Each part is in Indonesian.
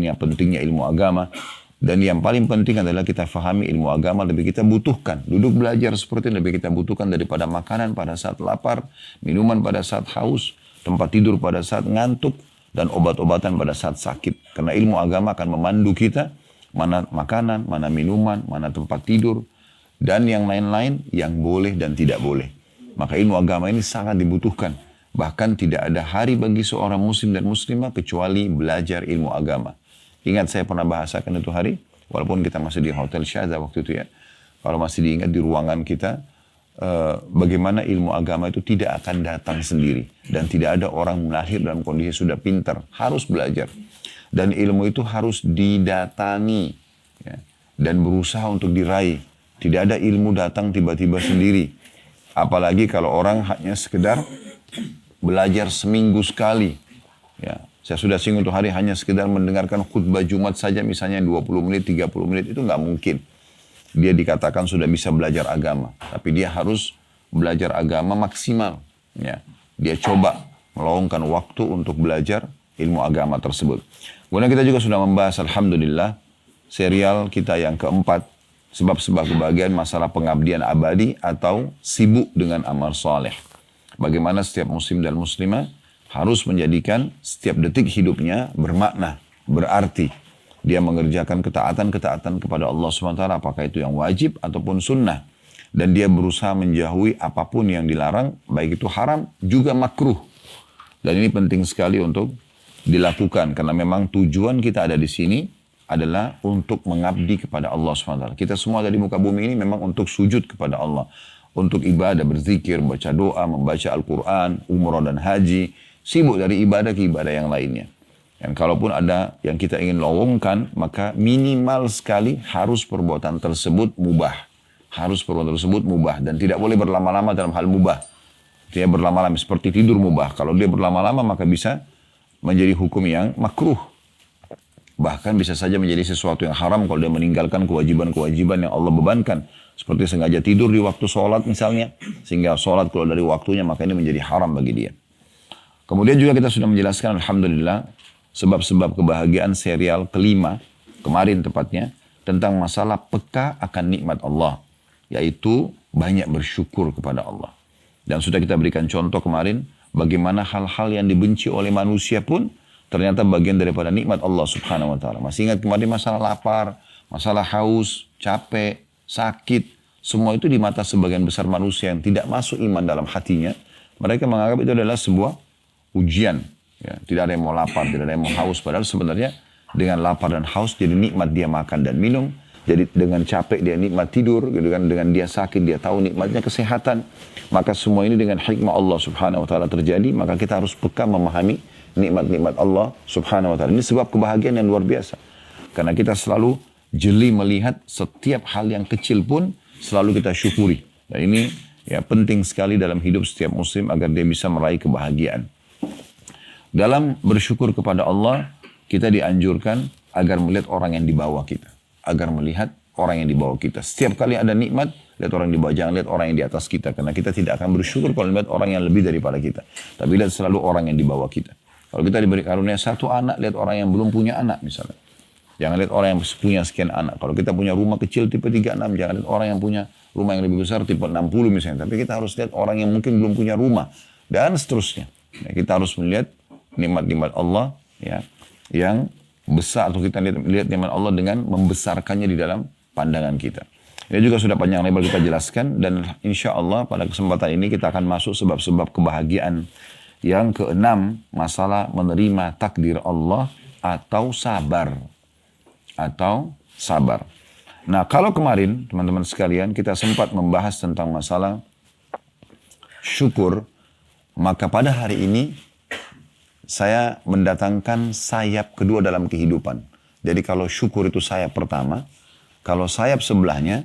keutamaan yang pentingnya ilmu agama. Dan yang paling penting adalah kita fahami ilmu agama lebih kita butuhkan. Duduk belajar seperti ini lebih kita butuhkan daripada makanan pada saat lapar, minuman pada saat haus, tempat tidur pada saat ngantuk, dan obat-obatan pada saat sakit. Karena ilmu agama akan memandu kita, mana makanan, mana minuman, mana tempat tidur, dan yang lain-lain yang boleh dan tidak boleh. Maka ilmu agama ini sangat dibutuhkan. Bahkan tidak ada hari bagi seorang muslim dan muslimah kecuali belajar ilmu agama. Ingat saya pernah bahasakan itu hari, walaupun kita masih di Hotel Syaza waktu itu ya. Kalau masih diingat di ruangan kita, bagaimana ilmu agama itu tidak akan datang sendiri. Dan tidak ada orang lahir dalam kondisi sudah pintar, harus belajar. Dan ilmu itu harus didatangi ya, dan berusaha untuk diraih. Tidak ada ilmu datang tiba-tiba sendiri. Apalagi kalau orang hanya sekedar belajar seminggu sekali. Ya, saya sudah singgung itu hari hanya sekedar mendengarkan khutbah Jumat saja misalnya 20 menit, 30 menit itu nggak mungkin. Dia dikatakan sudah bisa belajar agama. Tapi dia harus belajar agama maksimal. Ya. Dia coba meluangkan waktu untuk belajar ilmu agama tersebut. Kemudian kita juga sudah membahas Alhamdulillah serial kita yang keempat. Sebab-sebab kebahagiaan masalah pengabdian abadi atau sibuk dengan amal soleh. Bagaimana setiap muslim dan muslimah harus menjadikan setiap detik hidupnya bermakna, berarti. Dia mengerjakan ketaatan-ketaatan kepada Allah SWT, apakah itu yang wajib ataupun sunnah. Dan dia berusaha menjauhi apapun yang dilarang, baik itu haram, juga makruh. Dan ini penting sekali untuk dilakukan, karena memang tujuan kita ada di sini adalah untuk mengabdi kepada Allah SWT. Kita semua dari muka bumi ini memang untuk sujud kepada Allah. Untuk ibadah, berzikir, baca doa, membaca Al-Quran, umrah dan haji. Sibuk dari ibadah ke ibadah yang lainnya. Dan kalaupun ada yang kita ingin lowongkan, maka minimal sekali harus perbuatan tersebut mubah. Harus perbuatan tersebut mubah. Dan tidak boleh berlama-lama dalam hal mubah. Dia berlama-lama seperti tidur mubah. Kalau dia berlama-lama maka bisa menjadi hukum yang makruh. Bahkan bisa saja menjadi sesuatu yang haram kalau dia meninggalkan kewajiban-kewajiban yang Allah bebankan. Seperti sengaja tidur di waktu sholat misalnya. Sehingga sholat kalau dari waktunya maka ini menjadi haram bagi dia. Kemudian juga kita sudah menjelaskan Alhamdulillah sebab-sebab kebahagiaan serial kelima, kemarin tepatnya, tentang masalah peka akan nikmat Allah. Yaitu banyak bersyukur kepada Allah. Dan sudah kita berikan contoh kemarin, bagaimana hal-hal yang dibenci oleh manusia pun ternyata bagian daripada nikmat Allah Subhanahu wa ta'ala. Masih ingat kemarin masalah lapar, masalah haus, capek, sakit. Semua itu di mata sebagian besar manusia yang tidak masuk iman dalam hatinya. Mereka menganggap itu adalah sebuah ujian. Ya, tidak ada yang mau lapar, tidak ada yang mau haus. Padahal sebenarnya dengan lapar dan haus jadi nikmat dia makan dan minum. Jadi dengan capek dia nikmat tidur. Gitu kan. Dengan dia sakit dia tahu nikmatnya kesehatan. Maka semua ini dengan hikmah Allah Subhanahu wa ta'ala terjadi. Maka kita harus peka memahami nikmat-nikmat Allah Subhanahu wa ta'ala. Ini sebab kebahagiaan yang luar biasa. Karena kita selalu jeli melihat setiap hal yang kecil pun selalu kita syukuri. Dan ini ya penting sekali dalam hidup setiap muslim agar dia bisa meraih kebahagiaan. Dalam bersyukur kepada Allah, kita dianjurkan agar melihat orang yang di bawah kita. Agar melihat orang yang di bawah kita. Setiap kali ada nikmat, lihat orang di bawah. Jangan lihat orang yang di atas kita. Karena kita tidak akan bersyukur kalau melihat orang yang lebih daripada kita. Tapi lihat selalu orang yang di bawah kita. Kalau kita diberi karunia satu anak, lihat orang yang belum punya anak misalnya. Jangan lihat orang yang punya sekian anak. Kalau kita punya rumah kecil tipe 36, jangan lihat orang yang punya rumah yang lebih besar tipe 60 misalnya. Tapi kita harus lihat orang yang mungkin belum punya rumah. Dan seterusnya. Ya, kita harus melihat nikmat-nikmat Allah ya yang besar, atau kita lihat nikmat Allah dengan membesarkannya di dalam pandangan kita. Ini juga sudah panjang lebar kita jelaskan, dan insya Allah pada kesempatan ini kita akan masuk sebab-sebab kebahagiaan yang keenam, masalah menerima takdir Allah atau sabar. Nah, kalau kemarin teman-teman sekalian kita sempat membahas tentang masalah syukur, maka pada hari ini saya mendatangkan sayap kedua dalam kehidupan. Jadi kalau syukur itu sayap pertama, kalau sayap sebelahnya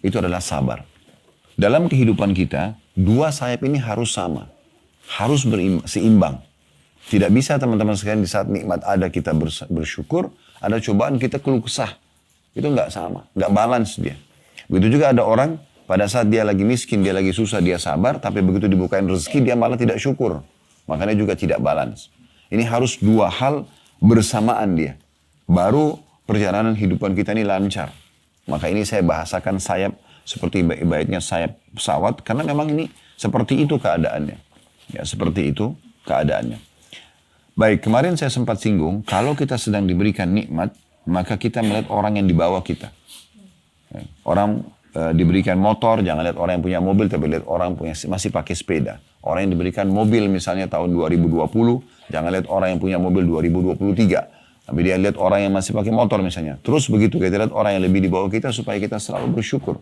itu adalah sabar. Dalam kehidupan kita, dua sayap ini harus sama. Harus seimbang. Tidak bisa teman-teman sekalian di saat nikmat ada kita bersyukur, ada cobaan kita keluh kesah. Itu nggak sama, nggak balance dia. Begitu juga ada orang pada saat dia lagi miskin, dia lagi susah, dia sabar, tapi begitu dibukain rezeki dia malah tidak syukur. Makanya juga tidak balance. Ini harus dua hal bersamaan dia. baru perjalanan kehidupan kita ini lancar. Maka ini saya bahasakan sayap seperti ibaratnya sayap pesawat, karena memang ini seperti itu keadaannya. Ya, seperti itu keadaannya. Baik, kemarin saya sempat singgung, kalau kita sedang diberikan nikmat, maka kita melihat orang yang di bawah kita. Ya, orang diberikan motor, jangan lihat orang yang punya mobil, tapi lihat orang punya masih pakai sepeda. Orang yang diberikan mobil misalnya tahun 2020, jangan lihat orang yang punya mobil 2023. Tapi dia lihat orang yang masih pakai motor misalnya. Terus begitu, kita lihat orang yang lebih di bawah kita supaya kita selalu bersyukur.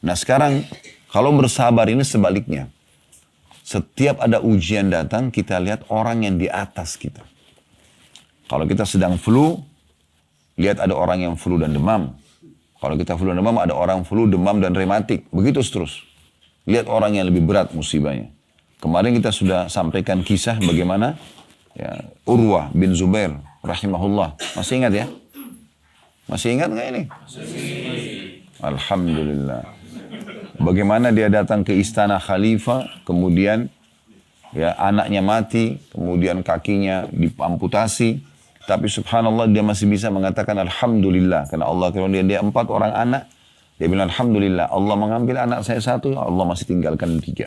Nah sekarang, kalau bersabar ini sebaliknya. Setiap ada ujian datang, kita lihat orang yang di atas kita. Kalau kita sedang flu, lihat ada orang yang flu dan demam. Kalau kita flu dan demam, ada orang flu, demam, dan rematik. Begitu terus. Lihat orang yang lebih berat musibahnya. Kemarin kita sudah sampaikan kisah bagaimana ya, Urwah bin Zubair rahimahullah. Masih ingat ya? Masih ingat nggak ini? Alhamdulillah. Bagaimana dia datang ke istana khalifah, kemudian ya anaknya mati, kemudian kakinya diamputasi. Tapi subhanallah dia masih bisa mengatakan Alhamdulillah. Karena Allah kalau dia 4 orang anak, dia bilang Alhamdulillah. Allah mengambil anak saya 1, Allah masih tinggalkan 3.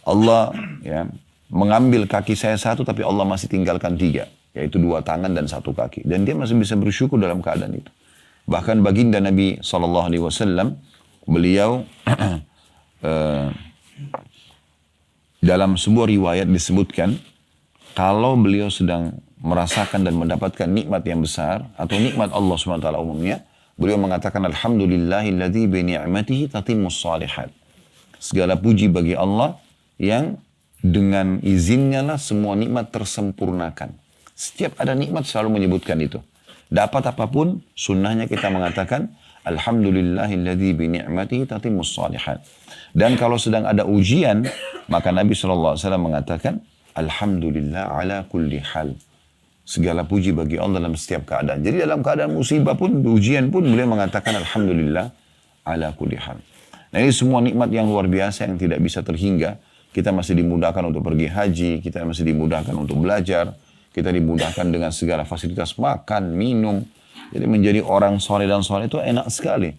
Allah ya mengambil kaki saya 1, tapi Allah masih tinggalkan 3. Yaitu 2 tangan dan 1 kaki. Dan dia masih bisa bersyukur dalam keadaan itu. Bahkan baginda Nabi SAW, beliau dalam sebuah riwayat disebutkan, kalau beliau sedang merasakan dan mendapatkan nikmat yang besar, atau nikmat Allah SWT umumnya, beliau mengatakan, Alhamdulillahilladzi bi ni'matihi tatimmus shalihat. Segala puji bagi Allah yang dengan izinnya lah semua nikmat tersempurnakan. Setiap ada nikmat selalu menyebutkan itu. Dapat apapun, sunnahnya kita mengatakan, Alhamdulillahilladzi bi ni'matihi tatimmus shalihat. Dan kalau sedang ada ujian, maka Nabi SAW mengatakan, Alhamdulillah ala kulli hal. Segala puji bagi Allah dalam setiap keadaan. Jadi dalam keadaan musibah pun, ujian pun, beliau mengatakan Alhamdulillah ala kulli hal. Nah ini semua nikmat yang luar biasa yang tidak bisa terhingga. Kita masih dimudahkan untuk pergi haji, kita masih dimudahkan untuk belajar, kita dimudahkan dengan segala fasilitas makan, minum. Jadi menjadi orang soleh dan soleh itu enak sekali.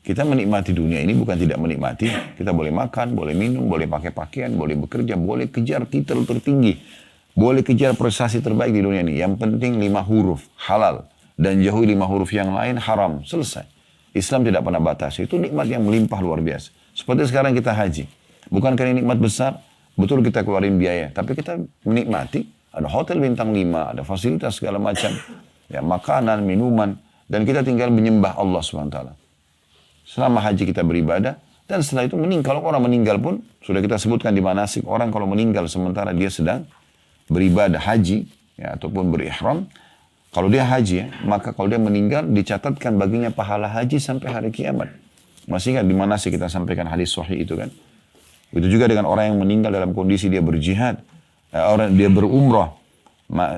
Kita menikmati dunia ini bukan tidak menikmati. Kita boleh makan, boleh minum, boleh pakai pakaian, boleh bekerja, boleh kejar titel tertinggi. Boleh kejar prestasi terbaik di dunia ini. Yang penting 5 huruf halal. Dan jauhi 5 huruf yang lain haram. Selesai. Islam tidak pernah batasi. Itu nikmat yang melimpah luar biasa. Seperti sekarang kita haji. Bukankah ini nikmat besar? Betul kita keluarin biaya. Tapi kita menikmati. Ada hotel bintang 5. Ada fasilitas segala macam. Ya, makanan, minuman. Dan kita tinggal menyembah Allah SWT. Selama haji kita beribadah. Dan setelah itu meninggal. Kalau orang meninggal pun. Sudah kita sebutkan di manasik. Orang kalau meninggal sementara dia sedang beribadah haji ya, ataupun berihram, kalau dia haji ya, maka kalau dia meninggal dicatatkan baginya pahala haji sampai hari kiamat. Masih ingat di mana sih kita sampaikan hadis sahih itu kan? Itu juga dengan orang yang meninggal dalam kondisi dia berjihad, orang dia berumrah,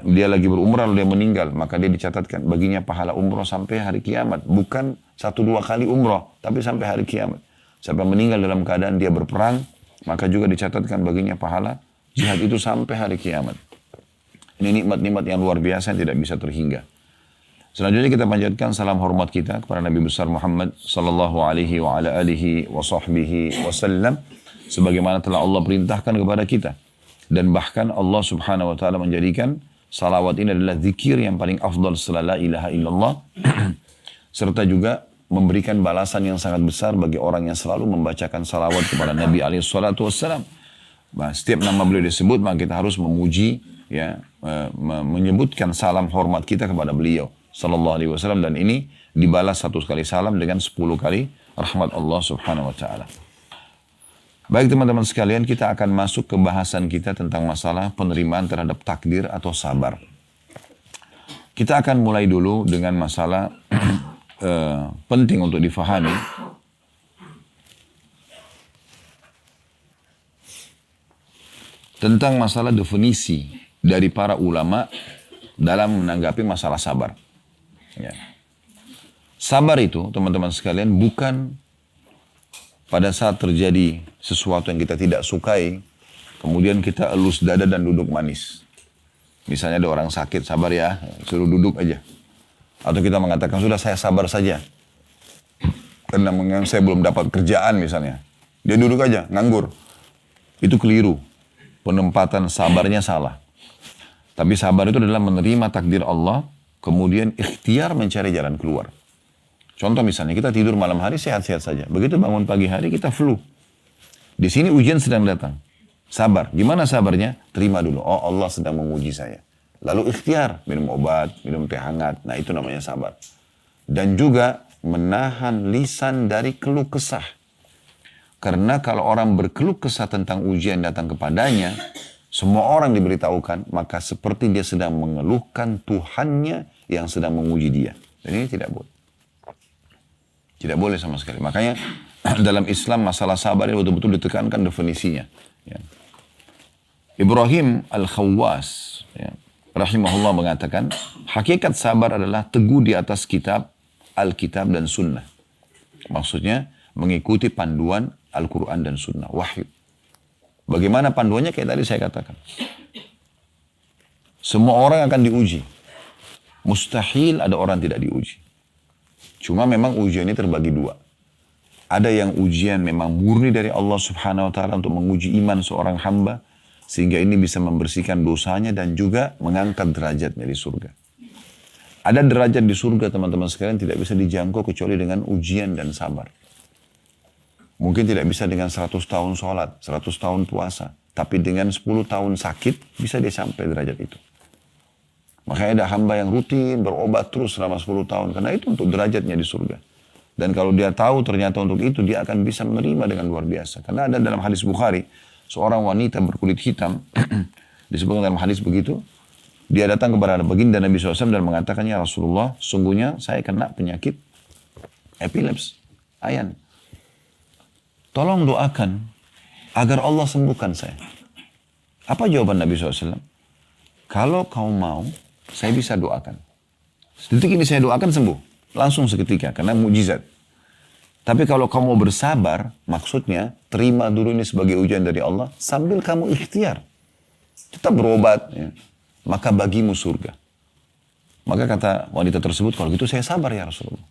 dia lagi berumrah lalu dia meninggal, maka dia dicatatkan baginya pahala umrah sampai hari kiamat, bukan 1-2 kali umrah, tapi sampai hari kiamat. Siapa meninggal dalam keadaan dia berperang, maka juga dicatatkan baginya pahala jihad itu sampai hari kiamat. Ini nikmat-nikmat yang luar biasa yang tidak bisa terhingga. Selanjutnya kita panjatkan salam hormat kita kepada Nabi besar Muhammad sallallahu alaihi wa ala alihi wa sahbihi wasallam sebagaimana telah Allah perintahkan kepada kita. Dan bahkan Allah subhanahu wa ta'ala menjadikan salawat ini adalah zikir yang paling afdal setelah la ilaha illallah. Serta juga memberikan balasan yang sangat besar bagi orang yang selalu membacakan salawat kepada Nabi alaihi salatu wassalam. Nah, setiap nama beliau disebut, maka kita harus memuji, ya, menyebutkan salam hormat kita kepada beliau, sallallahu alaihi wasallam. Dan ini dibalas 1 kali salam dengan 10 kali rahmat Allah subhanahu wa ta'ala. Baik teman-teman sekalian, kita akan masuk ke bahasan kita tentang masalah penerimaan terhadap takdir atau sabar. Kita akan mulai dulu dengan masalah penting untuk difahami. Tentang masalah definisi dari para ulama dalam menanggapi masalah sabar. Ya. Sabar itu, teman-teman sekalian, bukan pada saat terjadi sesuatu yang kita tidak sukai, kemudian kita elus dada dan duduk manis. Misalnya ada orang sakit, sabar ya, suruh duduk aja. Atau kita mengatakan, sudah saya sabar saja. Karena saya belum dapat kerjaan misalnya. Dia duduk aja, nganggur. Itu keliru. Penempatan sabarnya salah. Tapi sabar itu adalah menerima takdir Allah, kemudian ikhtiar mencari jalan keluar. Contoh misalnya, kita tidur malam hari sehat-sehat saja. Begitu bangun pagi hari, kita flu. Di sini ujian sedang datang. Sabar. Gimana sabarnya? Terima dulu. Oh, Allah sedang menguji saya. Lalu ikhtiar. Minum obat, minum teh hangat. Nah, itu namanya sabar. Dan juga menahan lisan dari keluh kesah. Karena kalau orang berkeluh kesah tentang ujian datang kepadanya, semua orang diberitahukan, maka seperti dia sedang mengeluhkan Tuhannya yang sedang menguji dia. Dan ini tidak boleh. Tidak boleh sama sekali. Makanya dalam Islam masalah sabar ini betul-betul ditekankan definisinya. Ya. Ibrahim Al-Khawwas ya, rahimahullah mengatakan, hakikat sabar adalah teguh di atas kitab, Alkitab dan Sunnah. Maksudnya mengikuti panduan Al-Quran dan Sunnah, wahyu. Bagaimana panduannya? Kayak tadi saya katakan. Semua orang akan diuji. Mustahil ada orang tidak diuji. Cuma memang ujian ini terbagi dua. Ada yang ujian memang murni dari Allah Subhanahu wa Ta'ala untuk menguji iman seorang hamba, sehingga ini bisa membersihkan dosanya dan juga mengangkat derajatnya di surga. Ada derajat di surga teman-teman sekalian tidak bisa dijangkau kecuali dengan ujian dan sabar. Mungkin tidak bisa dengan 100 tahun sholat, 100 tahun puasa. Tapi dengan 10 tahun sakit bisa dia sampai derajat itu. Makanya ada hamba yang rutin berobat terus selama 10 tahun. Karena itu untuk derajatnya di surga. Dan kalau dia tahu ternyata untuk itu, dia akan bisa menerima dengan luar biasa. Karena ada dalam hadis Bukhari, seorang wanita berkulit hitam, disebutkan dalam hadis begitu, dia datang kepada baginda Nabi SAW dan mengatakan, ya Rasulullah, sungguhnya saya kena penyakit epilepsi, ayan. Tolong doakan agar Allah sembuhkan saya. Apa jawaban Nabi SAW? Kalau kau mau, saya bisa doakan. Detik ini saya doakan sembuh. Langsung seketika, karena mujizat. Tapi kalau kamu bersabar, maksudnya terima dulu ini sebagai ujian dari Allah, sambil kamu ikhtiar. Tetap berobat, ya. Maka bagimu surga. Maka kata wanita tersebut, kalau gitu saya sabar ya Rasulullah.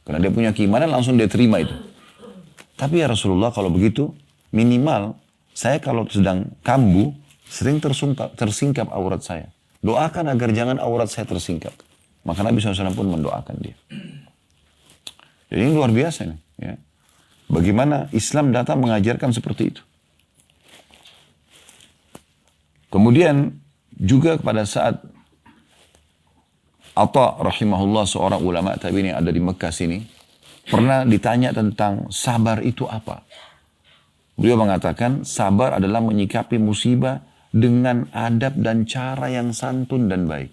Karena dia punya keimanan, langsung dia terima itu. Tapi ya Rasulullah, kalau begitu, minimal saya kalau sedang kambuh, sering tersingkap aurat saya. Doakan agar jangan aurat saya tersingkap. Maka Nabi SAW pun mendoakan dia. Jadi ini luar biasa nih. Ya. Bagaimana Islam datang mengajarkan seperti itu. Kemudian juga pada saat Atta rahimahullah, seorang ulama tabi'in yang ada di Mekah sini, pernah ditanya tentang sabar itu apa. Beliau mengatakan sabar adalah menyikapi musibah dengan adab dan cara yang santun dan baik.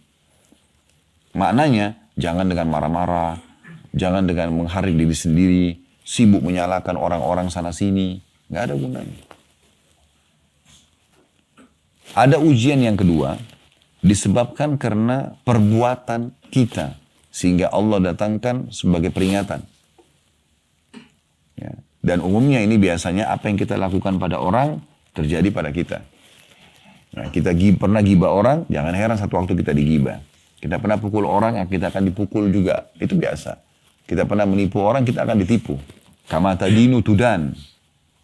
Maknanya jangan dengan marah-marah, jangan dengan mengharik diri sendiri, sibuk menyalahkan orang-orang sana sini, nggak ada gunanya. Ada ujian yang kedua disebabkan karena perbuatan kita, sehingga Allah datangkan sebagai peringatan. Ya. Dan umumnya ini biasanya apa yang kita lakukan pada orang terjadi pada kita. Nah, kita pernah gibah orang, jangan heran satu waktu kita digibah. Kita pernah pukul orang, kita akan dipukul juga. Itu biasa. Kita pernah menipu orang, kita akan ditipu. Kama tadinu tudan.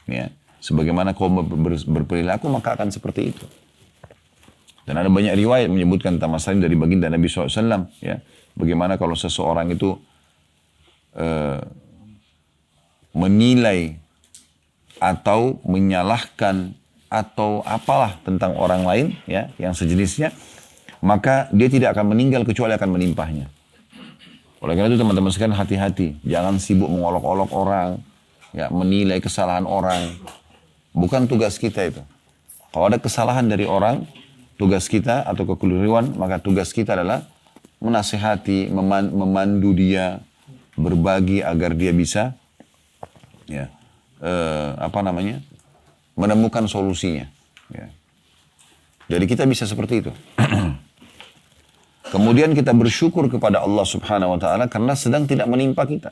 Ya. Sebagaimana kau berperilaku, maka akan seperti itu. Dan ada banyak riwayat menyebutkan tentang masalah ini dari baginda Nabi SAW. Ya. Bagaimana kalau seseorang itu menilai atau menyalahkan atau apalah tentang orang lain, ya, yang sejenisnya, maka dia tidak akan meninggal kecuali akan menimpahnya. Oleh karena itu teman-teman sekalian hati-hati. Jangan sibuk mengolok-olok orang, ya, menilai kesalahan orang. Bukan tugas kita itu. Kalau ada kesalahan dari orang, tugas kita atau kekeliruan, maka tugas kita adalah menasihati, memandu dia, berbagi agar dia bisa, ya, menemukan solusinya. Ya. Jadi kita bisa seperti itu. Kemudian kita bersyukur kepada Allah Subhanahu wa Ta'ala karena sedang tidak menimpa kita.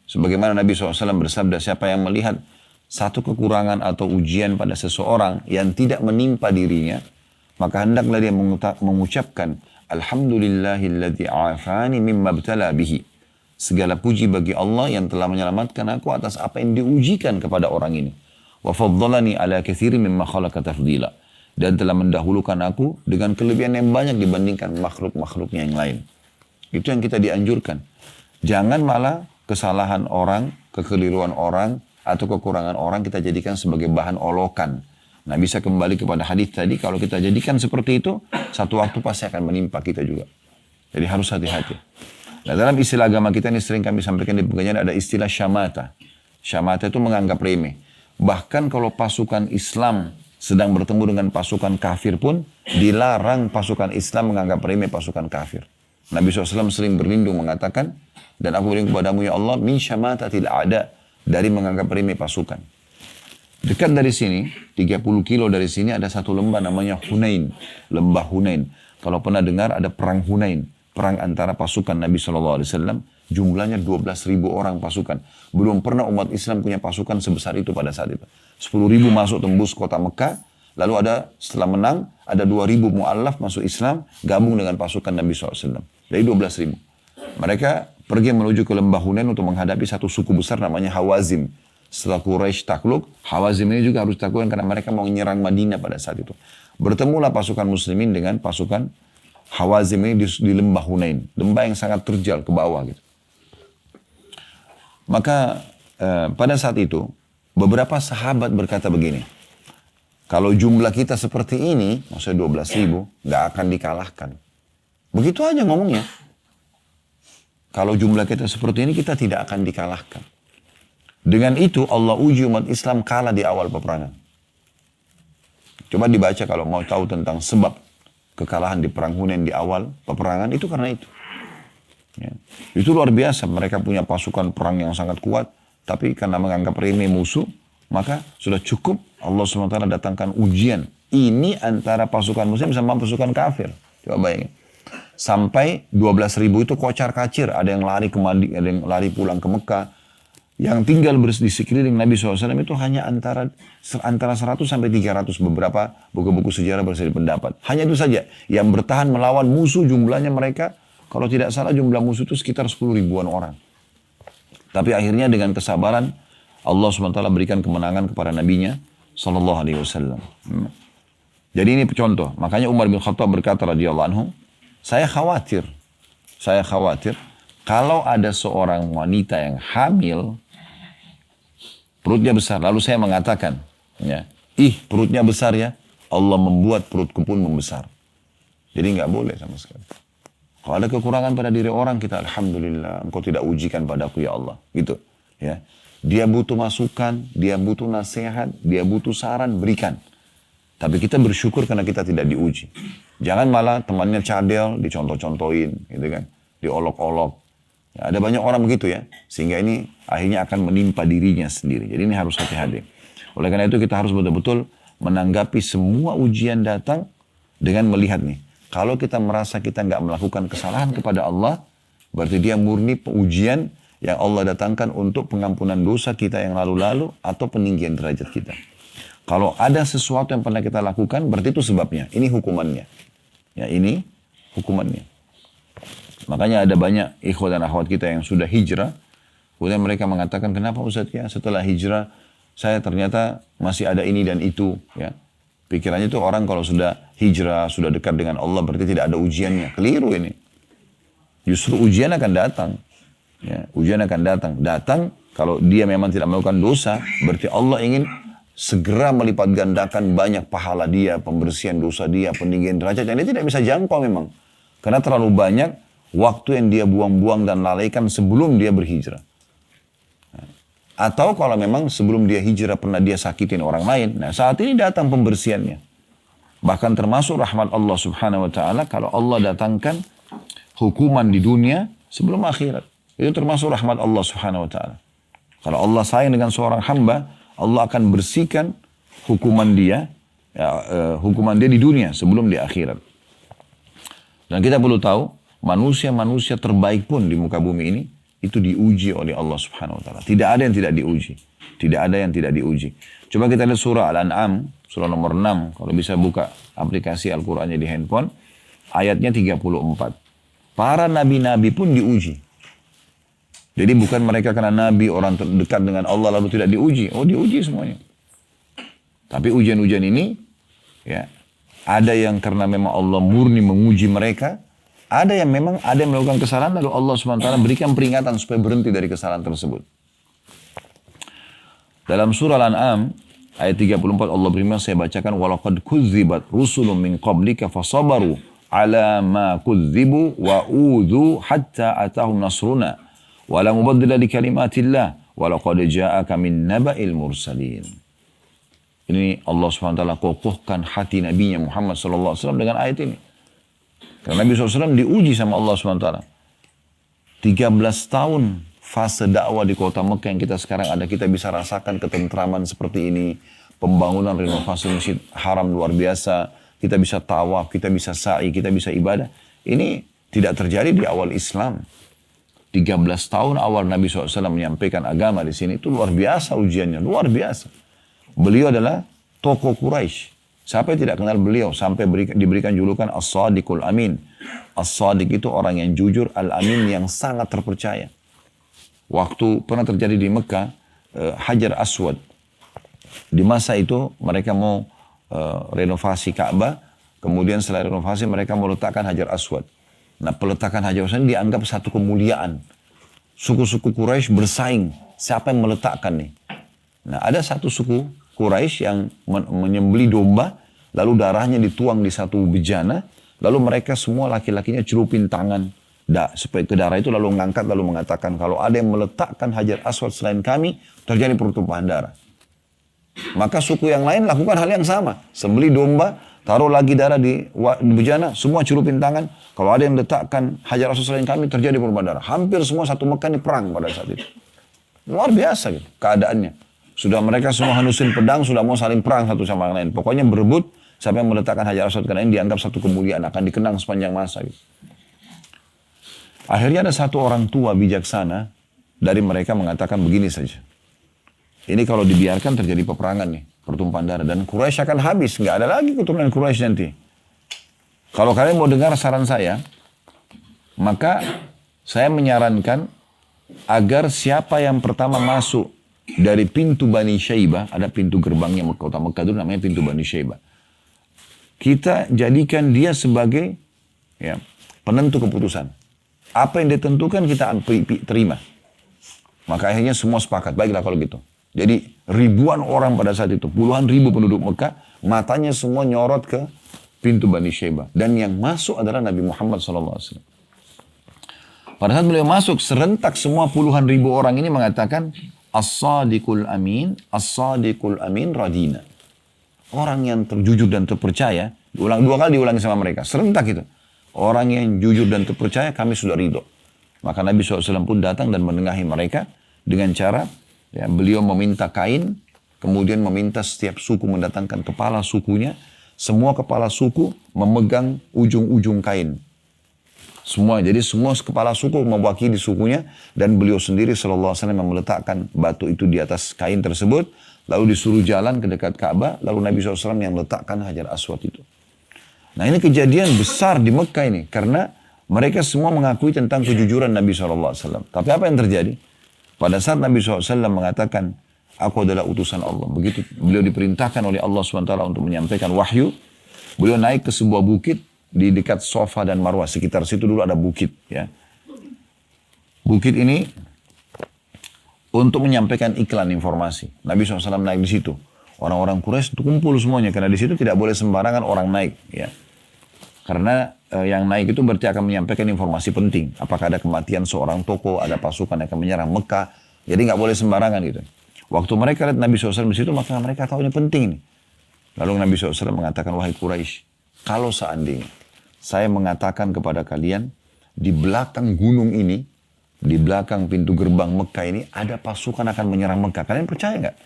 Sebagaimana Nabi SAW bersabda, siapa yang melihat satu kekurangan atau ujian pada seseorang yang tidak menimpa dirinya, maka hendaklah dia mengucapkan alhamdulillahilladzi afani mimma btala bihi. Segala puji bagi Allah yang telah menyelamatkan aku atas apa yang diujikan kepada orang ini. Wa faddalani ala katsirin mimma khalaqa tafdila. Dan telah mendahulukan aku dengan kelebihan yang banyak dibandingkan makhluk-makhluknya yang lain. Itu yang kita dianjurkan. Jangan malah kesalahan orang, kekeliruan orang, atau kekurangan orang kita jadikan sebagai bahan olokan. Nah, bisa kembali kepada hadis tadi, kalau kita jadikan seperti itu, satu waktu pasti akan menimpa kita juga. Jadi harus hati-hati. Nah, dalam istilah agama kita ini sering kami sampaikan di pengajian ada istilah syamata. Syamata itu menganggap remeh. Bahkan kalau pasukan Islam sedang bertemu dengan pasukan kafir pun, dilarang pasukan Islam menganggap remeh pasukan kafir. Nabi SAW sering berlindung mengatakan, dan aku berlindung kepadamu ya Allah, min syamatatil a'da, dari menganggap remeh pasukan. Dekat dari sini, 30 kilo dari sini ada satu lembah namanya Hunain. Lembah Hunain. Kalau pernah dengar ada perang Hunain. Perang antara pasukan Nabi SAW. Jumlahnya 12.000 orang pasukan. Belum pernah umat Islam punya pasukan sebesar itu pada saat itu. 10.000 masuk tembus kota Mekah. Lalu ada setelah menang, ada 2.000 mu'allaf masuk Islam. Gabung dengan pasukan Nabi SAW. Dari 12.000. Mereka pergi menuju ke lembah Hunain untuk menghadapi satu suku besar namanya Hawazim. Setelah Quraisy takluk, Hawazim ini juga harus ditaklukkan karena mereka mau menyerang Madinah pada saat itu. Bertemulah pasukan muslimin dengan pasukan Hawazim ini di lembah Hunain. Lembah yang sangat terjal ke bawah gitu. Maka pada saat itu, beberapa sahabat berkata begini. Kalau jumlah kita seperti ini, maksudnya 12.000, nggak akan dikalahkan. Begitu aja ngomongnya. Kalau jumlah kita seperti ini, kita tidak akan dikalahkan. Dengan itu Allah uji umat Islam kalah di awal peperangan. Coba dibaca kalau mau tahu tentang sebab kekalahan di perang Hunain di awal peperangan, itu karena itu. Ya. Itu luar biasa, mereka punya pasukan perang yang sangat kuat, tapi karena menganggap remeh musuh, maka sudah cukup Allah SWT datangkan ujian. Ini antara pasukan muslim sama pasukan kafir. Coba bayangin. Sampai 12.000 itu kocar kacir, ada yang lari ke Madinah, ada yang lari pulang ke Mekah. Yang tinggal di sekeliling Nabi SAW itu hanya antara 100 sampai 300, beberapa buku-buku sejarah berseri pendapat. Hanya itu saja. Yang bertahan melawan musuh jumlahnya mereka, kalau tidak salah jumlah musuh itu sekitar 10 ribuan orang. Tapi akhirnya dengan kesabaran, Allah SWT berikan kemenangan kepada Nabi-Nya SAW. Jadi ini contoh. Makanya Umar bin Khattab berkata radhiyallahu anhu, saya khawatir kalau ada seorang wanita yang hamil, perutnya besar. Lalu saya mengatakan, ya, perutnya besar ya, Allah membuat perutku pun membesar. Jadi nggak boleh sama sekali. Kalau ada kekurangan pada diri orang, kita alhamdulillah, engkau tidak ujikan padaku ya Allah. Gitu. Ya. Dia butuh masukan, dia butuh nasihat, dia butuh saran, berikan. Tapi kita bersyukur karena kita tidak diuji. Jangan malah temannya cadel, dicontoh-contohin, gitu kan, diolok-olok. Ya, ada banyak orang begitu ya, sehingga ini akhirnya akan menimpa dirinya sendiri. Jadi ini harus hati-hati. Oleh karena itu kita harus betul-betul menanggapi semua ujian datang dengan melihat nih. Kalau kita merasa kita nggak melakukan kesalahan kepada Allah, berarti dia murni ujian yang Allah datangkan untuk pengampunan dosa kita yang lalu-lalu atau peninggian derajat kita. Kalau ada sesuatu yang pernah kita lakukan, berarti itu sebabnya. Ini hukumannya. Ya, ini hukumannya. Makanya ada banyak ikhwah dan akhwat kita yang sudah hijrah. Kemudian mereka mengatakan, kenapa Ustaz ya setelah hijrah saya ternyata masih ada ini dan itu. Ya. Pikirannya itu orang kalau sudah hijrah, sudah dekat dengan Allah berarti tidak ada ujiannya. Keliru ini. Justru ujian akan datang. Ya, ujian akan datang. Datang kalau dia memang tidak melakukan dosa, berarti Allah ingin segera melipat gandakan banyak pahala dia, pembersihan dosa dia, peninggian derajat yang dia tidak bisa jangkau memang. Karena terlalu banyak waktu yang dia buang-buang dan lalaikan sebelum dia berhijrah. Atau kalau memang sebelum dia hijrah pernah dia sakitin orang lain. Nah saat ini datang pembersihannya. Bahkan termasuk rahmat Allah subhanahu wa ta'ala kalau Allah datangkan hukuman di dunia sebelum akhirat. Itu termasuk rahmat Allah subhanahu wa ta'ala. Kalau Allah sayang dengan seorang hamba, Allah akan bersihkan hukuman dia, hukuman dia di dunia sebelum di akhirat. Dan kita perlu tahu, manusia-manusia terbaik pun di muka bumi ini, itu diuji oleh Allah Subhanahu wa taala. Tidak ada yang tidak diuji. Tidak ada yang tidak diuji. Coba kita lihat surah Al-An'am, surah nomor 6, kalau bisa buka aplikasi Al-Qur'annya di handphone, ayatnya 34. Para nabi-nabi pun diuji. Jadi bukan mereka karena nabi orang terdekat dengan Allah lalu tidak diuji. Oh, diuji semuanya. Tapi ujian-ujian ini ya, ada yang karena memang Allah murni menguji mereka, ada yang memang ada yang melakukan kesalahan lalu Allah SWT berikan peringatan supaya berhenti dari kesalahan tersebut. Dalam surah Al-An'am ayat 34 Allah berfirman, saya bacakan, walaqad kudzibat rusulun min qablika fasabaru ala ma kudzibu wa udzu hatta atahum nasruna wa la mubaddila li kalimatillah wa laqad ja'aka min naba'il mursalin. Ini Allah SWT kokohkan hati nabinya Muhammad SAW dengan ayat ini. Karena Nabi SAW diuji sama Allah SWT. 13 tahun fase dakwah di kota Mekah yang kita sekarang ada, kita bisa rasakan ketentraman seperti ini. Pembangunan renovasi masjid haram luar biasa. Kita bisa tawaf, kita bisa sa'i, kita bisa ibadah. Ini tidak terjadi di awal Islam. 13 tahun awal Nabi SAW menyampaikan agama di sini, itu luar biasa ujiannya, luar biasa. Beliau adalah tokoh Quraisy. Siapa yang tidak kenal beliau sampai diberikan julukan As-Sadiqul Amin. As-Sadiq itu orang yang jujur, Al-Amin yang sangat terpercaya. Waktu pernah terjadi di Mekah, Hajar Aswad. Di masa itu mereka mau renovasi Ka'bah, kemudian setelah renovasi mereka mau letakkan Hajar Aswad. Nah, peletakan Hajar Aswad dianggap satu kemuliaan. Suku-suku Quraisy bersaing, siapa yang meletakkan nih? Nah, ada satu suku Quraisy yang menyembeli domba, lalu darahnya dituang di satu bejana, lalu mereka semua laki-lakinya celupin tangan supaya ke darah itu, lalu mengangkat, lalu mengatakan, kalau ada yang meletakkan Hajar Aswad selain kami, terjadi pertumpahan darah. Maka suku yang lain lakukan hal yang sama, sembeli domba, taruh lagi darah di bejana, semua celupin tangan, kalau ada yang letakkan Hajar Aswad selain kami, terjadi pertumpahan darah. Hampir semua satu Mekah ini perang pada saat itu. Luar biasa gitu keadaannya. Sudah mereka semua hanusin pedang, sudah mau saling perang satu sama lain. Pokoknya berebut, siapa yang meletakkan Hajar Aswad, karena ini dianggap satu kemuliaan, akan dikenang sepanjang masa. Gitu. Akhirnya ada satu orang tua bijaksana dari mereka mengatakan begini saja. Ini kalau dibiarkan terjadi peperangan nih, pertumpahan darah. Dan Quraisy akan habis, nggak ada lagi keturunan Quraisy nanti. Kalau kalian mau dengar saran saya, maka saya menyarankan agar siapa yang pertama masuk dari pintu Bani Syaibah, ada pintu gerbangnya kota Mekah itu namanya pintu Bani Syaibah. Kita jadikan dia sebagai ya, penentu keputusan. Apa yang ditentukan kita terima. Maka akhirnya semua sepakat, baiklah kalau gitu. Jadi ribuan orang pada saat itu, puluhan ribu penduduk Mekah, matanya semua nyorot ke pintu Bani Syaibah. Dan yang masuk adalah Nabi Muhammad SAW. Pada saat beliau masuk, serentak semua puluhan ribu orang ini mengatakan, As-Sadiqul Amin, As-Sadiqul Amin radina. Orang yang terjujur dan terpercaya, dua kali diulangi sama mereka, serentak itu. Orang yang jujur dan terpercaya, kami sudah ridho. Maka Nabi SAW pun datang dan menengahi mereka dengan cara, ya, beliau meminta kain, kemudian meminta setiap suku mendatangkan kepala sukunya, semua kepala suku memegang ujung-ujung kain. Semua, jadi semua kepala suku mewakili sukunya, dan beliau sendiri SAW yang meletakkan batu itu di atas kain tersebut, lalu disuruh jalan ke dekat Ka'bah, lalu Nabi SAW yang letakkan Hajar Aswad itu. Nah, ini kejadian besar di Mekah ini, karena mereka semua mengakui tentang kejujuran Nabi SAW. Tapi apa yang terjadi? Pada saat Nabi SAW mengatakan, aku adalah utusan Allah. Begitu beliau diperintahkan oleh Allah SWT untuk menyampaikan wahyu, beliau naik ke sebuah bukit, di dekat Safa dan Marwah, sekitar situ dulu ada bukit. Ya. Bukit ini untuk menyampaikan iklan informasi. Nabi SAW naik di situ. Orang-orang Quraisy kumpul semuanya, karena di situ tidak boleh sembarangan orang naik. Ya. Karena yang naik itu berarti akan menyampaikan informasi penting. Apakah ada kematian seorang tokoh, ada pasukan yang akan menyerang Mekah. Jadi nggak boleh sembarangan gitu. Waktu mereka lihat Nabi SAW di situ, maka mereka tahu ini penting nih. Lalu Nabi SAW mengatakan, wahai Quraisy, kalau seandainya saya mengatakan kepada kalian, di belakang gunung ini, di belakang pintu gerbang Mekah ini, ada pasukan akan menyerang Mekah. Kalian percaya nggak?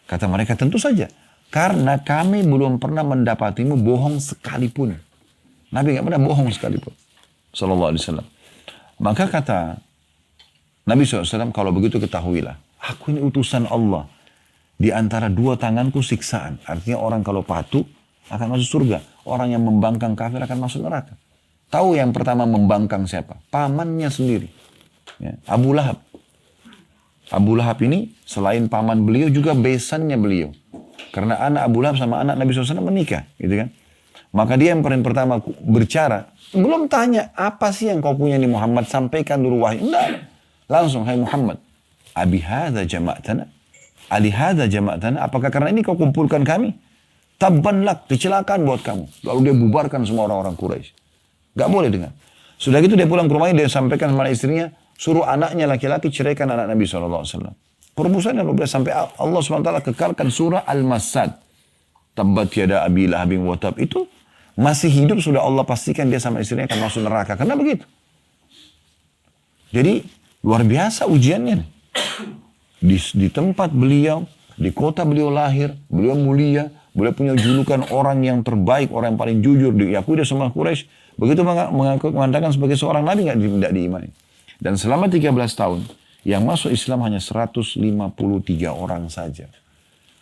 Kata mereka, tentu saja. Karena kami belum pernah mendapatimu bohong sekalipun. Nabi nggak pernah bohong sekalipun. Sallallahu alaihi wasallam. Maka kata Nabi SAW, kalau begitu ketahuilah, aku ini utusan Allah. Di antara dua tanganku siksaan. Artinya orang kalau patuh akan masuk surga. Orang yang membangkang kafir akan masuk neraka. Tahu yang pertama membangkang siapa? Pamannya sendiri. Ya, Abu Lahab. Abu Lahab ini selain paman beliau juga besannya beliau. Karena anak Abu Lahab sama anak Nabi SAW menikah. Gitu kan? Maka dia yang paling pertama berbicara. Belum tanya, apa sih yang kau punya nih Muhammad? Sampaikan dulu wahyu. Enggak. Langsung, hai Muhammad. Abi hadha jama'tana. Ali hadha jama'tana. Apakah karena ini kau kumpulkan kami? Tabban lak, kecelakaan buat kamu. Lalu dia bubarkan semua orang-orang Quraisy. Gak boleh dengar. Sudah gitu dia pulang ke rumahnya, dia sampaikan sama istrinya, suruh anaknya laki-laki ceraikan anak Nabi SAW. Permusuhan yang luar biasa sampai Allah SWT kekalkan surah Al-Masad. Tabbat yada abi lahabin wa tab. Itu masih hidup sudah Allah pastikan dia sama istrinya akan masuk neraka. Karena begitu. Jadi luar biasa ujiannya. Di tempat beliau, di kota beliau lahir, beliau mulia, beliau punya julukan orang yang terbaik, orang yang paling jujur, diakui oleh semua Quraisy. Begitu mengatakan sebagai seorang nabi tidak diimani. Dan selama 13 tahun, yang masuk Islam hanya 153 orang saja.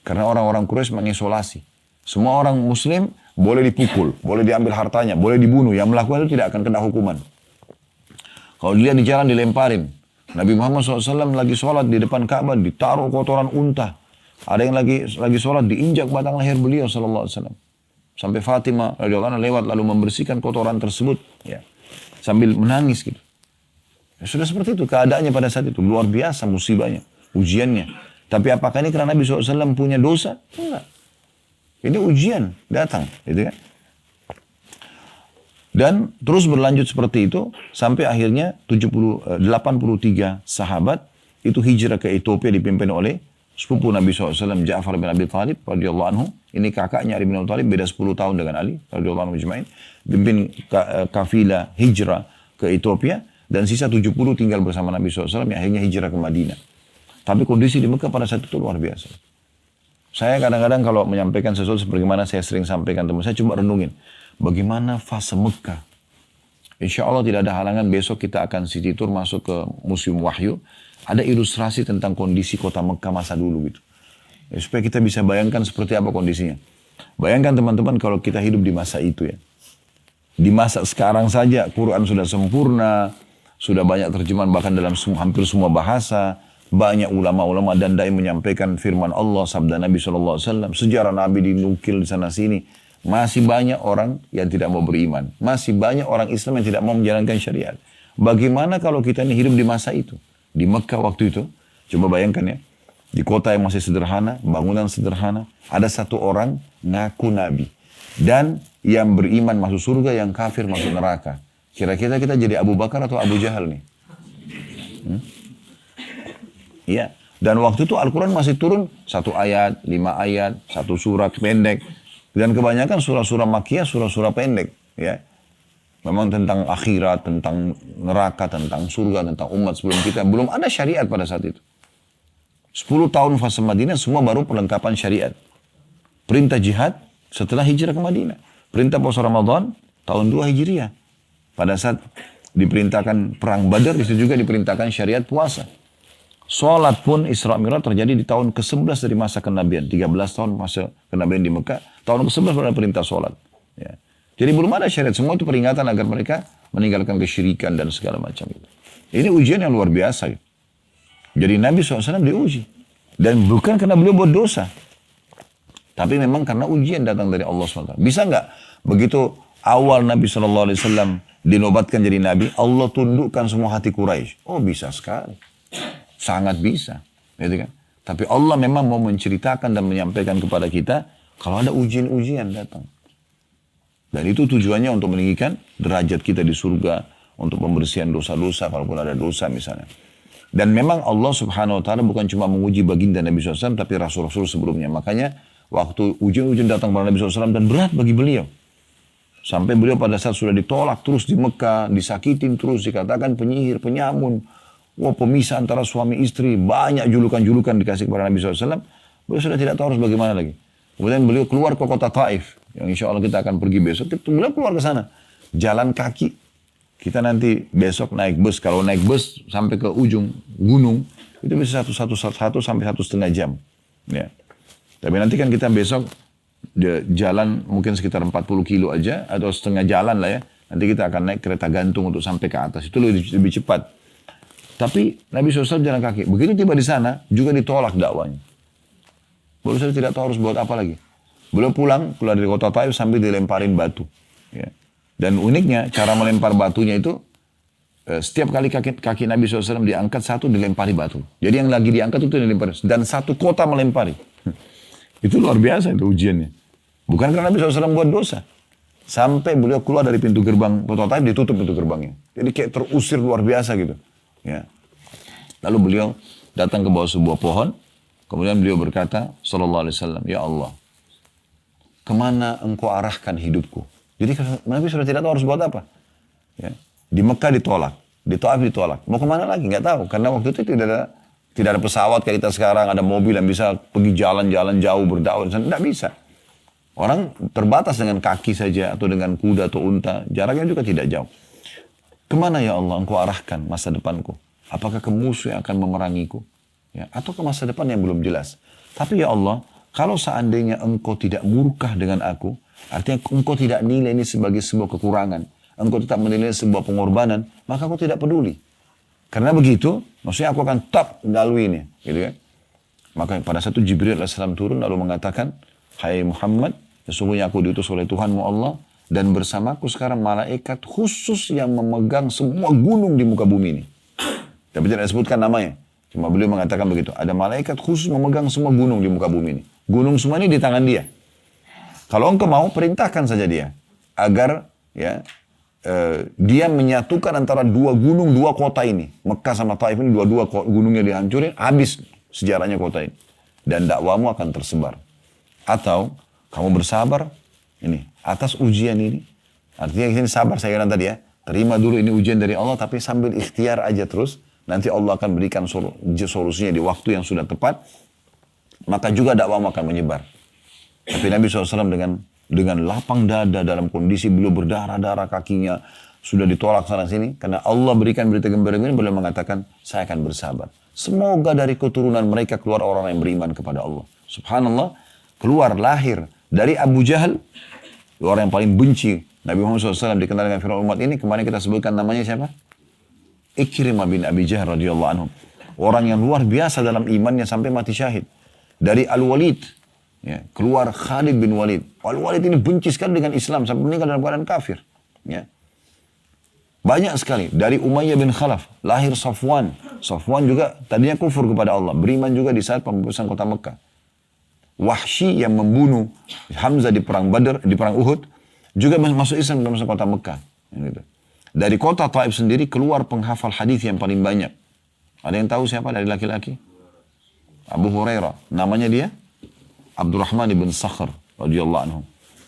Karena orang-orang Quraisy mengisolasi. Semua orang Muslim boleh dipukul, boleh diambil hartanya, boleh dibunuh. Yang melakukan itu tidak akan kena hukuman. Kalau dilihat di jalan dilemparin. Nabi Muhammad SAW lagi sholat di depan Ka'bah, ditaruh kotoran unta. Ada yang lagi sholat, diinjak batang leher beliau SAW. Sampai Fatimah radhiyallahu anha lewat lalu membersihkan kotoran tersebut. Ya. Sambil menangis gitu. Ya, sudah seperti itu keadaannya pada saat itu. Luar biasa musibahnya, ujiannya. Tapi apakah ini karena Nabi SAW punya dosa? Enggak. Ini ujian datang. Gitu kan? Dan terus berlanjut seperti itu sampai akhirnya 83 sahabat itu hijrah ke Ethiopia dipimpin oleh sepupu Nabi SAW Ja'far bin Abi Thalib radhiyallahu anhu. Ini kakaknya Ali bin Abi Thalib, beda 10 tahun dengan Ali radhiyallahu anhu majma'in. Pimpin kafilah hijrah ke Ethiopia dan sisa 70 tinggal bersama Nabi SAW yang akhirnya hijrah ke Madinah. Tapi kondisi di Mekah pada saat itu luar biasa. Saya kadang-kadang kalau menyampaikan sesuatu sebagaimana saya sering sampaikan teman saya coba renungin. Bagaimana fase Mekah? Insya Allah tidak ada halangan besok kita akan city tour masuk ke Museum Wahyu. Ada ilustrasi tentang kondisi kota Mekah masa dulu gitu. Ya, supaya kita bisa bayangkan seperti apa kondisinya. Bayangkan teman-teman kalau kita hidup di masa itu ya. Di masa sekarang saja Quran sudah sempurna. Sudah banyak terjemahan bahkan dalam hampir semua bahasa. Banyak ulama-ulama dan dai menyampaikan firman Allah, sabda Nabi SAW. Sejarah Nabi dinukil di sana sini. Masih banyak orang yang tidak mau beriman. Masih banyak orang Islam yang tidak mau menjalankan syariat. Bagaimana kalau kita ini hidup di masa itu? Di Mekah waktu itu. Coba bayangkan ya. Di kota yang masih sederhana, bangunan sederhana. Ada satu orang ngaku Nabi. Dan yang beriman masuk surga, yang kafir masuk neraka. Kira-kira kita jadi Abu Bakar atau Abu Jahal nih? Iya. Dan waktu itu Al-Quran masih turun 1 ayat, 5 ayat, 1 surat pendek. Dan kebanyakan surah-surah Makkiyah, surah-surah pendek. Ya. Memang tentang akhirat, tentang neraka, tentang surga, tentang umat sebelum kita. Belum ada syariat pada saat itu. 10 tahun fase Madinah semua baru perlengkapan syariat. Perintah jihad setelah hijrah ke Madinah. Perintah puasa Ramadan tahun 2 Hijriah. Pada saat diperintahkan perang Badar, itu juga diperintahkan syariat puasa. Salat pun Isra Mi'raj terjadi di tahun ke-11 dari masa kenabian. 13 tahun masa kenabian di Mekah. Tahun ke-11 baru ada perintah salat. Ya. Jadi belum ada syariat. Semua itu peringatan agar mereka meninggalkan kesyirikan dan segala macam itu. Ini ujian yang luar biasa. Jadi Nabi SAW diuji. Dan bukan karena beliau buat dosa. Tapi memang karena ujian datang dari Allah SWT. Bisa nggak begitu awal Nabi SAW dinobatkan jadi Nabi, Allah tundukkan semua hati Quraisy? Oh bisa sekali. Sangat bisa, gitu kan? Tapi Allah memang mau menceritakan dan menyampaikan kepada kita kalau ada ujian-ujian datang. Dan itu tujuannya untuk meninggikan derajat kita di surga, untuk pembersihan dosa-dosa, kalaupun ada dosa misalnya. Dan memang Allah Subhanahu Wa Taala bukan cuma menguji baginda Nabi SAW, tapi rasul-rasul sebelumnya. Makanya waktu ujian-ujian datang kepada Nabi SAW dan berat bagi beliau. Sampai beliau pada saat sudah ditolak terus di Mekah, disakitin terus, dikatakan penyihir, penyamun. Wah, pemisah antara suami istri, banyak julukan-julukan dikasih kepada Nabi SAW. Beliau sudah tidak tahu harus bagaimana lagi. Kemudian beliau keluar ke kota Taif, yang insya Allah kita akan pergi besok. Beliau keluar ke sana, jalan kaki kita nanti besok naik bus. Kalau naik bus sampai ke ujung gunung, itu bisa satu sampai 1,5 jam. Ya. Tapi nanti kan kita besok jalan mungkin sekitar 40 kilo aja, atau setengah jalan lah ya. Nanti kita akan naik kereta gantung untuk sampai ke atas. Itu lebih cepat. Tapi Nabi SAW jalan kaki. Begitu tiba di sana, juga ditolak dakwanya. Beliau SAW tidak tahu harus buat apa lagi. Beliau pulang, keluar dari kota Taif sambil dilemparin batu. Ya. Dan uniknya, cara melempar batunya itu, setiap kali kaki Nabi SAW diangkat, satu dilempari batu. Jadi yang lagi diangkat itu dilempari. Dan satu kota melempari. Itu luar biasa itu ujiannya. Bukan karena Nabi SAW buat dosa. Sampai beliau keluar dari pintu gerbang kota Taif, ditutup pintu gerbangnya. Jadi kayak terusir luar biasa gitu. Ya. Lalu beliau datang ke bawah sebuah pohon. Kemudian beliau berkata, sallallahu alaihi wasallam, ya Allah, kemana engkau arahkan hidupku? Jadi Nabi sudah tidak tahu harus buat apa. Ya. Di Mekah ditolak, di Taif ditolak. Mau kemana lagi? Nggak tahu. Karena waktu itu tidak ada pesawat kayak kita sekarang, ada mobil yang bisa pergi jalan-jalan jauh berdakwah. Tidak bisa. Orang terbatas dengan kaki saja atau dengan kuda atau unta. Jaraknya juga tidak jauh. Kemana ya Allah engkau arahkan masa depanku? Apakah ke musuh yang akan memerangiku? Ya, atau ke masa depan yang belum jelas. Tapi ya Allah, kalau seandainya engkau tidak murkah dengan aku, artinya engkau tidak nilai ini sebagai sebuah kekurangan, engkau tetap menilai sebuah pengorbanan, maka aku tidak peduli. Karena begitu, maksudnya aku akan tetap melalui ini. Gitu kan? Maka pada satu Jibril AS turun lalu mengatakan, hai Muhammad, sesungguhnya aku diutus oleh Tuhanmu Allah, dan bersamaku sekarang malaikat khusus yang memegang semua gunung di muka bumi ini. Tapi tidak disebutkan namanya. Cuma beliau mengatakan begitu. Ada malaikat khusus memegang semua gunung di muka bumi ini. Gunung semua ini di tangan dia. Kalau engkau mau, perintahkan saja dia. Agar ya dia menyatukan antara dua gunung, dua kota ini. Mekah sama Taif ini dua-dua gunungnya dihancurin. Habis sejarahnya kota ini. Dan dakwamu akan tersebar. Atau kamu bersabar ini atas ujian ini. Artinya ini sabar saya katakan tadi ya. Terima dulu ini ujian dari Allah, tapi sambil ikhtiar aja terus. Nanti Allah akan berikan solusinya di waktu yang sudah tepat. Maka juga dakwamu akan menyebar. Tapi Nabi SAW dengan lapang dada dalam kondisi beliau berdarah-darah kakinya. Sudah ditolak sana sini. Karena Allah berikan berita gembira ini, beliau mengatakan, saya akan bersabar. Semoga dari keturunan mereka keluar orang yang beriman kepada Allah. Subhanallah, keluar lahir dari Abu Jahal, orang yang paling benci Nabi Muhammad SAW dikenal dengan Fir'aun umat ini. Kemarin kita sebutkan namanya siapa? Ikrimah bin Abi Jahal radhiyallahu anhu. Orang yang luar biasa dalam imannya sampai mati syahid. Dari Al-Walid, ya, keluar Khalid bin Walid. Al-Walid ini benci sekali dengan Islam sampai meninggal dalam keadaan kafir. Ya. Banyak sekali. Dari Umayyah bin Khalaf, lahir Safwan. Safwan juga tadinya kufur kepada Allah. Beriman juga di saat pembebasan kota Mekah. Wahsy yang membunuh Hamzah di perang Badr, di perang Uhud, juga masuk Islam dalam kota Mekah. Gitu. Dari kota Taif sendiri keluar penghafal hadis yang paling banyak. Ada yang tahu siapa dari laki-laki? Abu Hurairah. Namanya dia Abdurrahman ibn Sakhr radhiyallahu anhu.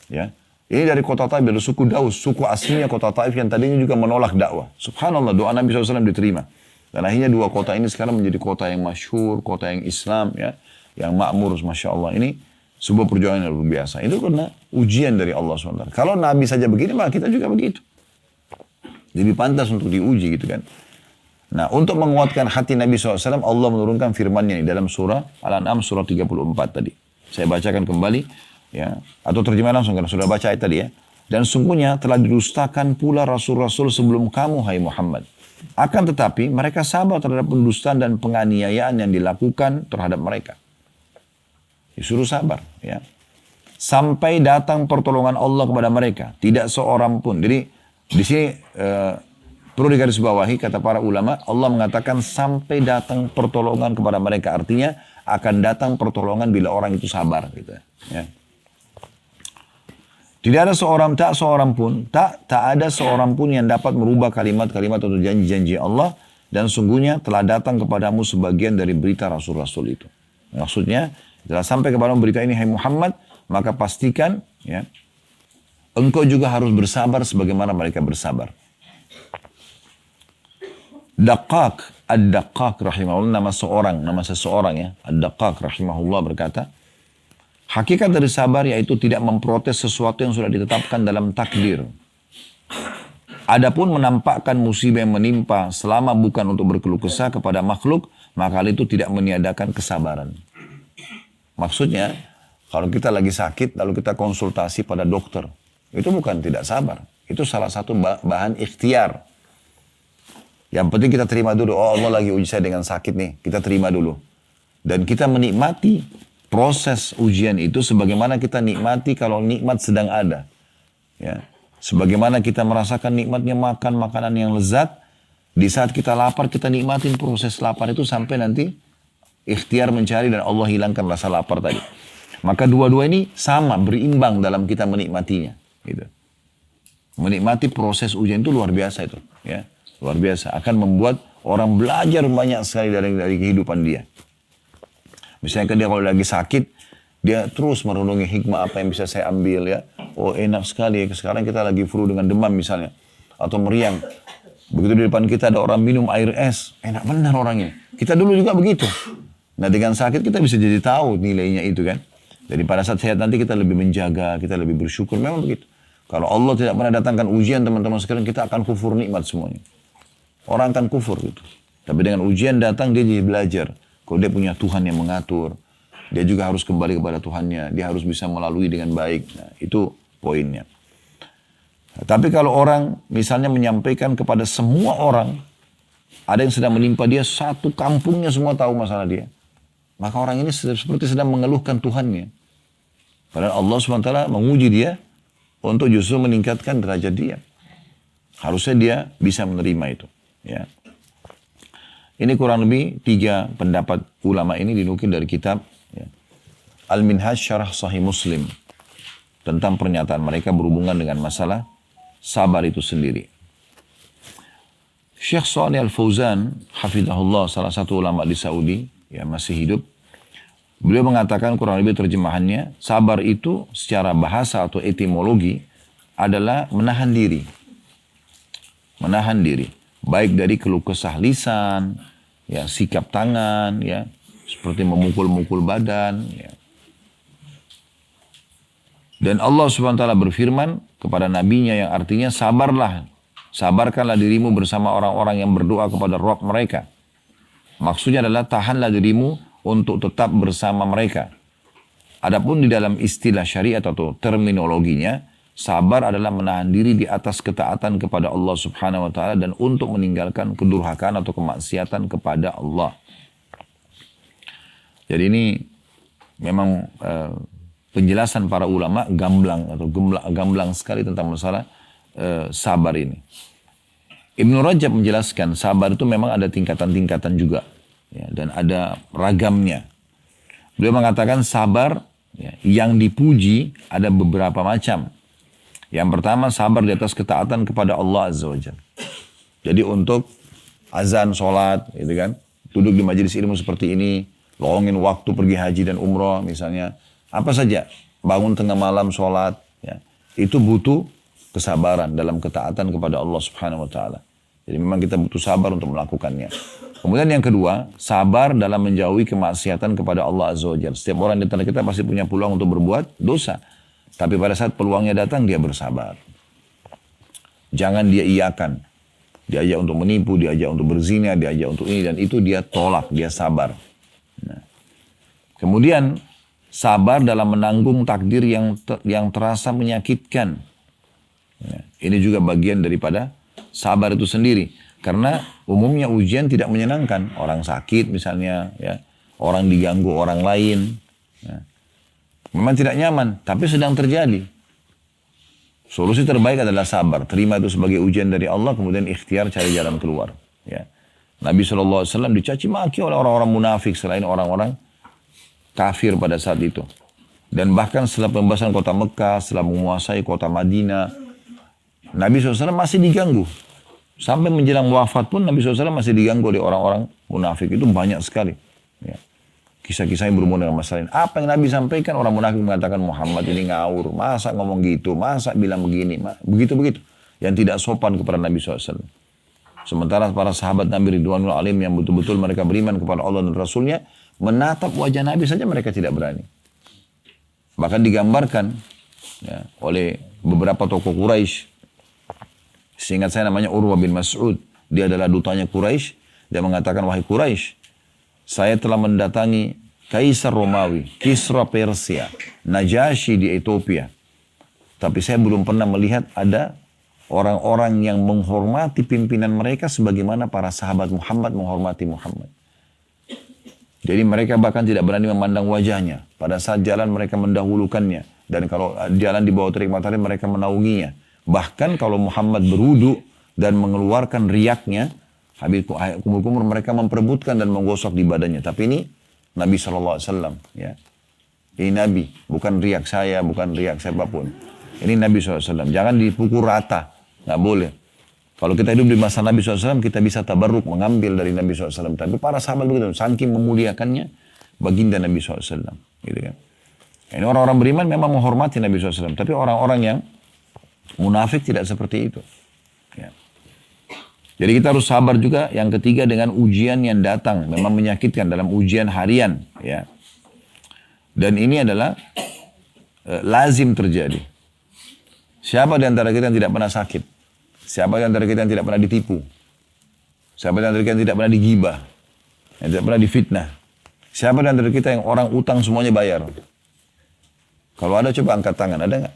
Ya. Ini dari kota Taif, dari suku Daus, suku aslinya kota Taif yang tadinya juga menolak dakwah. Subhanallah, doa Nabi SAW diterima. Dan akhirnya dua kota ini sekarang menjadi kota yang masyhur, kota yang Islam, ya, yang makmur, Masya Allah. Ini sebuah perjuangan yang luar biasa. Itu karena ujian dari Allah SWT. Kalau Nabi saja begini, maka kita juga begitu. Lebih pantas untuk diuji gitu kan. Nah, untuk menguatkan hati Nabi SAW, Allah menurunkan firman-Nya dalam surah Al-An'am surah 34 tadi. Saya bacakan kembali, ya, atau terjemahan langsung karena sudah baca ayat tadi ya. Dan sungguhnya telah didustakan pula rasul-rasul sebelum kamu, hai Muhammad. Akan tetapi mereka sabar terhadap pendustaan dan penganiayaan yang dilakukan terhadap mereka. Disuruh sabar, ya. Sampai datang pertolongan Allah kepada mereka, tidak seorang pun. Jadi di sini perlu digarisbawahi kata para ulama, Allah mengatakan sampai datang pertolongan kepada mereka. Artinya akan datang pertolongan bila orang itu sabar, gitu ya. Tidak ada seorang ada seorang pun yang dapat merubah kalimat-kalimat atau janji-janji Allah, dan sungguhnya telah datang kepadamu sebagian dari berita rasul-rasul itu. Maksudnya, setelah sampai kepadamu berita ini, hai Muhammad, maka pastikan, ya, engkau juga harus bersabar sebagaimana mereka bersabar. Daqqaq, Ad-Daqqaq rahimahullah, nama seseorang ya, Ad-Daqqaq rahimahullah berkata, hakikat dari sabar yaitu tidak memprotes sesuatu yang sudah ditetapkan dalam takdir. Adapun menampakkan musibah yang menimpa selama bukan untuk berkeluh kesah kepada makhluk, maka hal itu tidak meniadakan kesabaran. Maksudnya, kalau kita lagi sakit lalu kita konsultasi pada dokter, itu bukan tidak sabar. Itu salah satu bahan ikhtiar. Yang penting kita terima dulu, oh Allah lagi uji saya dengan sakit nih, kita terima dulu. Dan kita menikmati proses ujian itu sebagaimana kita nikmati kalau nikmat sedang ada. Ya. Sebagaimana kita merasakan nikmatnya makan makanan yang lezat, di saat kita lapar kita nikmatin proses lapar itu sampai nanti ikhtiar mencari dan Allah hilangkan rasa lapar tadi. Maka dua-dua ini sama, berimbang dalam kita menikmatinya. Gitu. Menikmati proses ujian itu luar biasa itu. Ya. Luar biasa. Akan membuat orang belajar banyak sekali dari kehidupan dia. Misalnya dia kalau lagi sakit, dia terus merenungi hikmah apa yang bisa saya ambil ya. Oh enak sekali ya, sekarang kita lagi flu dengan demam misalnya. Atau meriang. Begitu di depan kita ada orang minum air es, enak benar orangnya. Kita dulu juga begitu. Nah dengan sakit kita bisa jadi tahu nilainya itu kan. Jadi pada saat sehat nanti kita lebih menjaga, kita lebih bersyukur. Memang begitu. Kalau Allah tidak pernah datangkan ujian teman-teman sekalian, kita akan kufur nikmat semuanya. Orang akan kufur gitu. Tapi dengan ujian datang dia jadi belajar. Kalau dia punya Tuhan yang mengatur, dia juga harus kembali kepada Tuhannya. Dia harus bisa melalui dengan baik. Nah, itu poinnya. Nah, tapi kalau orang misalnya menyampaikan kepada semua orang, ada yang sedang menimpa dia, satu kampungnya semua tahu masalah dia. Maka orang ini seperti sedang mengeluhkan Tuhannya. Padahal Allah SWT menguji dia untuk justru meningkatkan derajat dia. Harusnya dia bisa menerima itu. Ya. Ini kurang lebih 3 pendapat ulama ini dinukil dari kitab ya, Al-Minhaj Syarah Sahih Muslim. Tentang pernyataan mereka berhubungan dengan masalah sabar itu sendiri. Syekh Shalih Al-Fauzan, hafizahullah, salah satu ulama di Saudi, yang masih hidup. Beliau mengatakan kurang lebih terjemahannya, sabar itu secara bahasa atau etimologi adalah menahan diri. Menahan diri. Baik dari keluh kesah lisan, ya, sikap tangan, ya, seperti memukul-mukul badan. Ya. Dan Allah SWT berfirman kepada nabinya yang artinya sabarlah. Sabarkanlah dirimu bersama orang-orang yang berdoa kepada Rabb mereka. Maksudnya adalah tahanlah dirimu untuk tetap bersama mereka. Adapun di dalam istilah syariat atau terminologinya, sabar adalah menahan diri di atas ketaatan kepada Allah Subhanahu wa taala dan untuk meninggalkan kedurhakaan atau kemaksiatan kepada Allah. Jadi ini memang penjelasan para ulama gamblang atau gamblang sekali tentang masalah sabar ini. Ibnu Rajab menjelaskan sabar itu memang ada tingkatan-tingkatan juga ya, dan ada ragamnya. Beliau mengatakan sabar ya, yang dipuji ada beberapa macam. Yang pertama sabar di atas ketaatan kepada Allah Azza wa Jalla. Jadi untuk azan, sholat, gitu kan, duduk di majelis ilmu seperti ini, lowongin waktu pergi haji dan umroh misalnya, apa saja, bangun tengah malam sholat, ya, itu butuh kesabaran dalam ketaatan kepada Allah Subhanahu wa taala. Jadi memang kita butuh sabar untuk melakukannya. Kemudian yang kedua, sabar dalam menjauhi kemaksiatan kepada Allah Azza wa Jalla. Setiap orang di antara kita pasti punya peluang untuk berbuat dosa. Tapi pada saat peluangnya datang, dia bersabar. Jangan dia iakan. Diajak untuk menipu, diajak untuk berzina, diajak untuk ini dan itu, dia tolak, dia sabar. Nah. Kemudian, sabar dalam menanggung takdir yang terasa menyakitkan. Nah, ini juga bagian daripada sabar itu sendiri. Karena umumnya ujian tidak menyenangkan. Orang sakit misalnya, ya, orang diganggu orang lain. Nah, memang tidak nyaman, tapi sedang terjadi. Solusi terbaik adalah sabar. Terima itu sebagai ujian dari Allah, kemudian ikhtiar cari jalan keluar. Ya. Nabi SAW dicaci maki oleh orang-orang munafik selain orang-orang kafir pada saat itu. Dan bahkan setelah pembebasan kota Mekah, setelah menguasai kota Madinah, Nabi SAW masih diganggu. Sampai menjelang wafat pun Nabi SAW masih diganggu oleh orang-orang munafik. Itu banyak sekali. Ya. Kisah-kisah yang berhubungan dengan masalah ini. Apa yang Nabi sampaikan, orang munafik mengatakan Muhammad ini ngawur. Masa ngomong gitu, masa bilang begini. Begitu-begitu. Yang tidak sopan kepada Nabi SAW. Sementara para sahabat Nabi Ridwanul Alim yang betul-betul mereka beriman kepada Allah dan Rasulnya, menatap wajah Nabi saja mereka tidak berani. Bahkan digambarkan ya, oleh beberapa tokoh Quraisy. Seingat saya namanya Urwah bin Mas'ud. Dia adalah dutanya Quraisy. Dia mengatakan, wahai Quraisy, saya telah mendatangi Kaisar Romawi, Kisra Persia, Najasyi di Ethiopia. Tapi saya belum pernah melihat ada orang-orang yang menghormati pimpinan mereka sebagaimana para sahabat Muhammad menghormati Muhammad. Jadi mereka bahkan tidak berani memandang wajahnya. Pada saat jalan mereka mendahulukannya. Dan kalau jalan di bawah terik matahari mereka menaunginya. Bahkan kalau Muhammad berwudu dan mengeluarkan riaknya, habis kumur-kumur mereka memperebutkan dan menggosok di badannya. Tapi ini Nabi SAW. Ya. Ini Nabi, bukan riak saya, bukan riak siapapun. Ini Nabi SAW. Jangan dipukul rata. Nggak boleh. Kalau kita hidup di masa Nabi SAW, kita bisa tabarruk, mengambil dari Nabi SAW. Tapi para sahabat begitu, saking memuliakannya, baginda Nabi SAW. Gitu kan. Ini orang-orang beriman memang menghormati Nabi SAW. Tapi orang-orang yang munafik tidak seperti itu. Ya. Jadi kita harus sabar juga. Yang ketiga dengan ujian yang datang. Memang menyakitkan dalam ujian harian. Ya. Dan ini adalah lazim terjadi. Siapa di antara kita yang tidak pernah sakit? Siapa di antara kita yang tidak pernah ditipu? Siapa di antara kita yang tidak pernah digibah? Yang tidak pernah difitnah? Siapa di antara kita yang orang utang semuanya bayar? Kalau ada coba angkat tangan, ada nggak?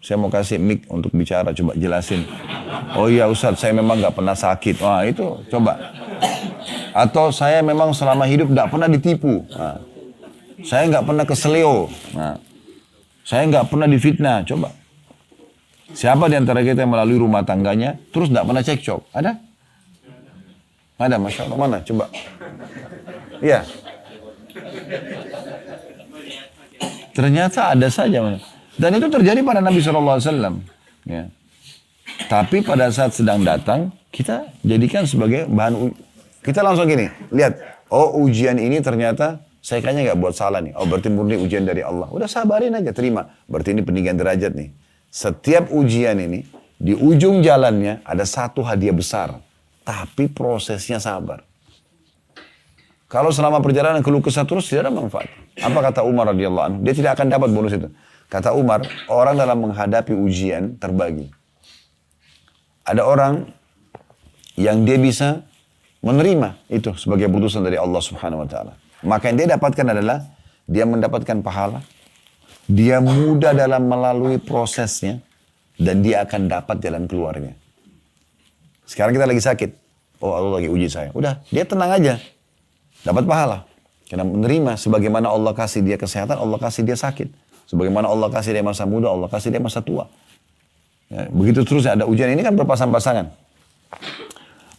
Saya mau kasih mic untuk bicara, coba jelasin. Oh iya Ustadz, saya memang nggak pernah sakit. Wah itu coba. Atau saya memang selama hidup nggak pernah ditipu. Nah. Saya nggak pernah keseleo. Nah. Saya nggak pernah difitnah. Coba. Siapa di antara kita yang melalui rumah tangganya terus nggak pernah cekcok? Ada? Ada, Masya Allah. Mana? Coba. Iya. Ternyata ada saja. Dan itu terjadi pada Nabi SAW. Ya. Tapi pada saat sedang datang, kita jadikan sebagai bahan kita langsung gini, lihat. Oh ujian ini ternyata saya kayaknya nggak buat salah nih. Oh berarti murni ujian dari Allah. Udah sabarin aja, terima. Berarti ini peninggian derajat nih. Setiap ujian ini, di ujung jalannya ada satu hadiah besar. Tapi prosesnya sabar. Kalau selama perjalanan keluh kesah terus tidak ada manfaat. Apa kata Umar radhiyallahu anhu? Dia tidak akan dapat bonus itu. Kata Umar, orang dalam menghadapi ujian terbagi. Ada orang yang dia bisa menerima itu sebagai putusan dari Allah Subhanahu wa taala. Maka yang dia dapatkan adalah dia mendapatkan pahala. Dia mudah dalam melalui prosesnya dan dia akan dapat jalan keluarnya. Sekarang kita lagi sakit. Oh Allah lagi uji saya. Udah, dia tenang aja. Dapat pahala. Karena menerima sebagaimana Allah kasih dia kesehatan, Allah kasih dia sakit. Sebagaimana Allah kasih dia masa muda, Allah kasih dia masa tua. Ya, begitu terus ada ujian ini kan berpasang-pasangan.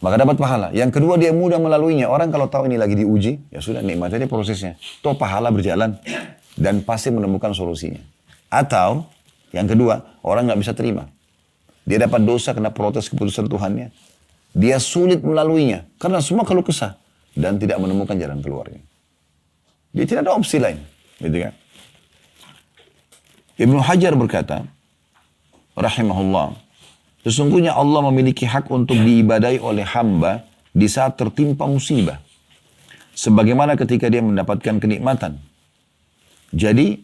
Maka dapat pahala. Yang kedua dia mudah melaluinya. Orang kalau tahu ini lagi diuji, ya sudah nikmati aja prosesnya. Toh pahala berjalan. Dan pasti menemukan solusinya. Atau yang kedua, orang nggak bisa terima. Dia dapat dosa kena protes keputusan Tuhannya. Dia sulit melaluinya. Karena semua keluh kesah. Dan tidak menemukan jalan keluarnya. Dia tidak ada opsi lain. Gitu kan? Ibnu Hajar berkata, rahimahullah, sesungguhnya Allah memiliki hak untuk diibadai oleh hamba di saat tertimpa musibah. Sebagaimana ketika dia mendapatkan kenikmatan. Jadi,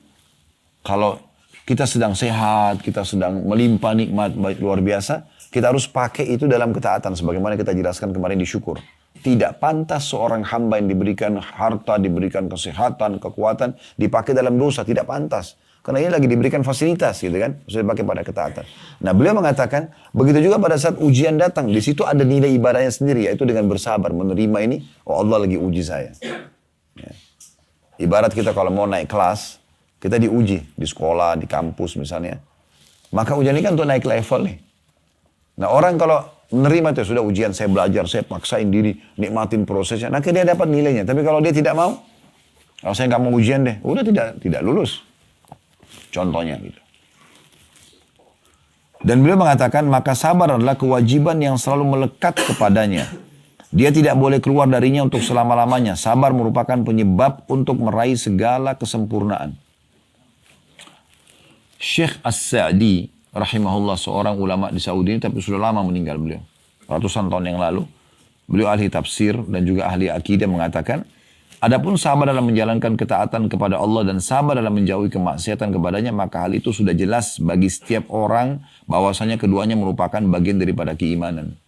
kalau kita sedang sehat, kita sedang melimpah nikmat luar biasa, kita harus pakai itu dalam ketaatan. Sebagaimana kita jelaskan kemarin di syukur. Tidak pantas seorang hamba yang diberikan harta, diberikan kesehatan, kekuatan, dipakai dalam dosa. Tidak pantas. Karena ini lagi diberikan fasilitas gitu kan. Maksudnya dipakai pada ketaatan. Nah beliau mengatakan, begitu juga pada saat ujian datang. Di situ ada nilai ibadahnya sendiri. Yaitu dengan bersabar, menerima ini. Oh Allah lagi uji saya. Ya. Ibarat kita kalau mau naik kelas, kita diuji di sekolah, di kampus misalnya. Maka ujian ini kan untuk naik level nih. Nah orang kalau menerima itu sudah ujian, saya belajar, saya paksain diri, nikmatin prosesnya. Nah dia dapat nilainya. Tapi kalau dia tidak mau, kalau saya nggak mau ujian deh, udah tidak lulus. Contohnya gitu. Dan beliau mengatakan, maka sabar adalah kewajiban yang selalu melekat kepadanya. Dia tidak boleh keluar darinya untuk selama-lamanya. Sabar merupakan penyebab untuk meraih segala kesempurnaan. Syekh As-Sa'di, rahimahullah, seorang ulama di Saudi ini, tapi sudah lama meninggal beliau. Ratusan tahun yang lalu. Beliau ahli tafsir dan juga ahli akidah mengatakan, Adapun sabar dalam menjalankan ketaatan kepada Allah dan sabar dalam menjauhi kemaksiatan kepadanya, maka hal itu sudah jelas bagi setiap orang bahwasanya keduanya merupakan bagian daripada keimanan.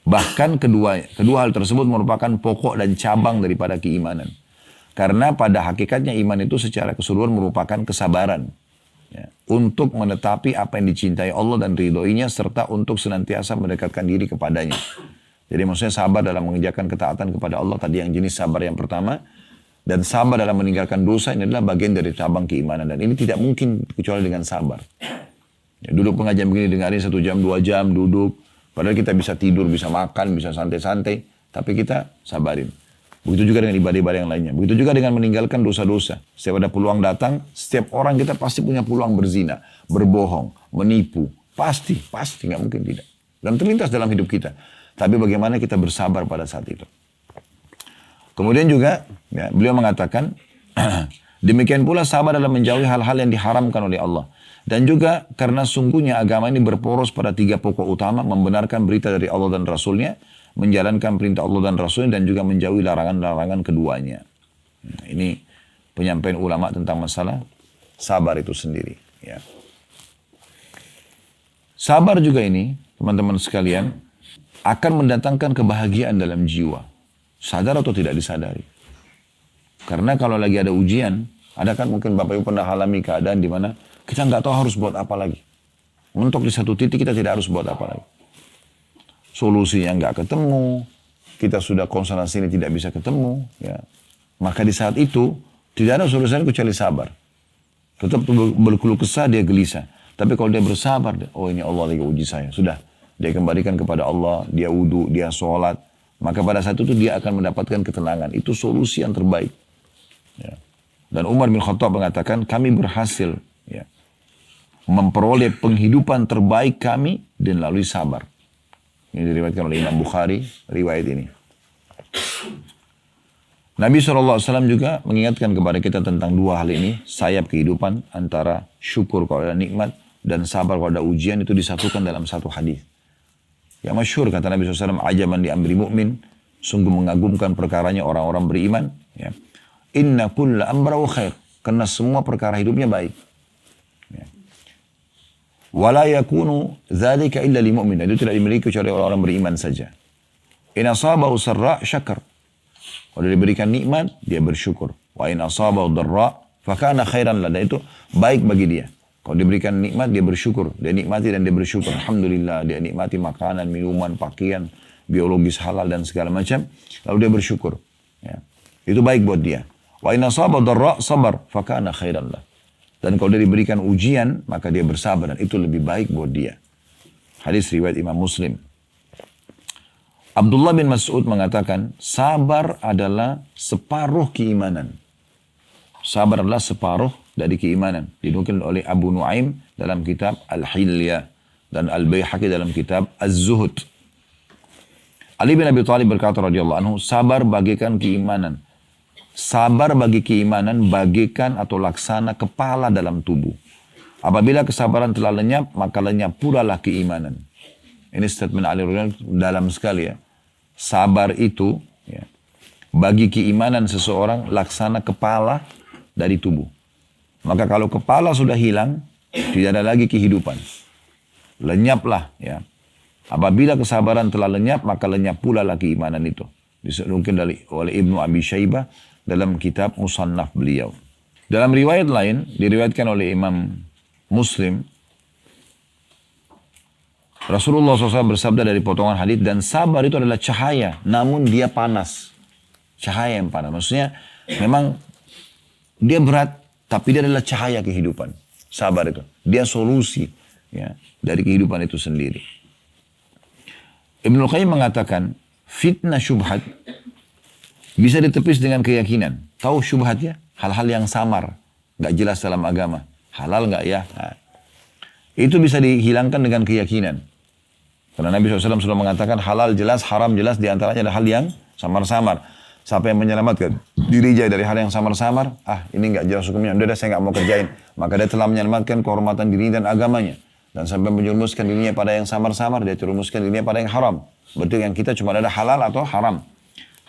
Bahkan kedua hal tersebut merupakan pokok dan cabang daripada keimanan. Karena pada hakikatnya iman itu secara keseluruhan merupakan kesabaran. Ya, untuk menetapi apa yang dicintai Allah dan ridhoinya serta untuk senantiasa mendekatkan diri kepadanya. Jadi maksudnya sabar dalam mengerjakan ketaatan kepada Allah tadi yang jenis sabar yang pertama. Dan sabar dalam meninggalkan dosa ini adalah bagian dari cabang keimanan. Dan ini tidak mungkin kecuali dengan sabar. Ya, duduk pengajian begini dengarin 1 jam, 2 jam duduk. Padahal kita bisa tidur, bisa makan, bisa santai-santai. Tapi kita sabarin. Begitu juga dengan ibadah-ibadah yang lainnya. Begitu juga dengan meninggalkan dosa-dosa. Setiap ada peluang datang, setiap orang kita pasti punya peluang berzina, berbohong, menipu. Pasti, nggak mungkin tidak. Dan terlintas dalam hidup kita. Tapi bagaimana kita bersabar pada saat itu. Kemudian juga ya, beliau mengatakan, demikian pula sabar dalam menjauhi hal-hal yang diharamkan oleh Allah. Dan juga karena sungguhnya agama ini berporos pada 3 pokok utama, membenarkan berita dari Allah dan Rasulnya, menjalankan perintah Allah dan Rasulnya, dan juga menjauhi larangan-larangan keduanya. Nah, ini penyampaian ulama tentang masalah sabar itu sendiri. Ya. Sabar juga ini, teman-teman sekalian, akan mendatangkan kebahagiaan dalam jiwa. Sadar atau tidak disadari. Karena kalau lagi ada ujian, ada kan mungkin Bapak Ibu pernah alami keadaan di mana kita nggak tahu harus buat apa lagi. Untuk di satu titik kita tidak harus buat apa lagi. Solusinya nggak ketemu, kita sudah konsentrasi ini tidak bisa ketemu. Ya. Maka di saat itu, tidak ada solusi kecuali sabar. Tetap berkeluh kesah, dia gelisah. Tapi kalau dia bersabar, oh ini Allah lagi uji saya. Sudah. Dia kembalikan kepada Allah, dia wudu, dia sholat. Maka pada saat itu dia akan mendapatkan ketenangan. Itu solusi yang terbaik. Ya. Dan Umar bin Khattab mengatakan, kami berhasil ya, memperoleh penghidupan terbaik kami dan melalui sabar. Ini diriwayatkan oleh Imam Bukhari, riwayat ini. Nabi SAW juga mengingatkan kepada kita tentang 2 hal ini. Sayap kehidupan antara syukur kalau ada nikmat dan sabar kalau ada ujian itu disatukan dalam satu hadis. Yang masyhur kata Nabi SAW, ajaban di amri mu'min, sungguh mengagumkan perkaranya orang-orang beriman. Ya. Inna kulla amra'u khair, karena semua perkara hidupnya baik. Ya. Wala yakunu dzalika illa lil mu'min, itu tidak dimiliki kecuali orang-orang beriman saja. In asabahu sarra syakar, kalau diberikan nikmat dia bersyukur. Wa in asabahu dharra fakana khairan lahu, itu baik bagi dia. Kalau diberikan nikmat, dia bersyukur. Dia nikmati dan dia bersyukur. Alhamdulillah, dia nikmati makanan, minuman, pakaian, biologis halal dan segala macam. Lalu dia bersyukur. Ya. Itu baik buat dia. Wa inna asaba dharra sabar, fakana khairan lah. Dan kalau dia diberikan ujian, maka dia bersabar. Dan itu lebih baik buat dia. Hadis riwayat Imam Muslim. Abdullah bin Mas'ud mengatakan, sabar adalah separuh keimanan. Sabar adalah separuh dari keimanan. Dinukil oleh Abu Nuaim dalam kitab Al-Hilyah dan Al-Baihaqi dalam kitab Az-Zuhud. Ali bin Abi Thalib berkata radhiyallahu anhu, sabar bagikan keimanan. Sabar bagi keimanan bagikan atau laksana kepala dalam tubuh. Apabila kesabaran telah lenyap, maka lenyap pula lah keimanan. Ini statement Ali dalam sekali ya. Sabar itu ya, bagi keimanan seseorang laksana kepala dari tubuh. Maka kalau kepala sudah hilang, tidak ada lagi kehidupan. Lenyaplah ya. Apabila kesabaran telah lenyap, maka lenyap pula lah keimanan itu. Disebutkan oleh Ibnu Abi Syaibah dalam kitab Musannaf beliau. Dalam riwayat lain, diriwayatkan oleh Imam Muslim, Rasulullah SAW bersabda dari potongan hadis, dan sabar itu adalah cahaya, namun dia panas. Cahaya yang panas. Maksudnya, memang dia berat, tapi dia adalah cahaya kehidupan. Sabar itu. Dia solusi ya, dari kehidupan itu sendiri. Ibnu Qayyim mengatakan, fitnah syubhat bisa ditepis dengan keyakinan. Tahu syubhatnya? Hal-hal yang samar. Gak jelas dalam agama. Halal gak ya? Nah, itu bisa dihilangkan dengan keyakinan. Karena Nabi SAW sudah mengatakan halal jelas, haram jelas. Di antaranya ada hal yang samar-samar. Siapa yang menyelamatkan diri dari hal yang samar-samar, ini gak jelas hukumnya, udah saya gak mau kerjain. Maka dia telah menyelamatkan kehormatan diri dan agamanya. Dan sampai menjerumuskan dirinya pada yang samar-samar, dia terrumuskan dirinya pada yang haram. Betul yang kita cuma ada halal atau haram.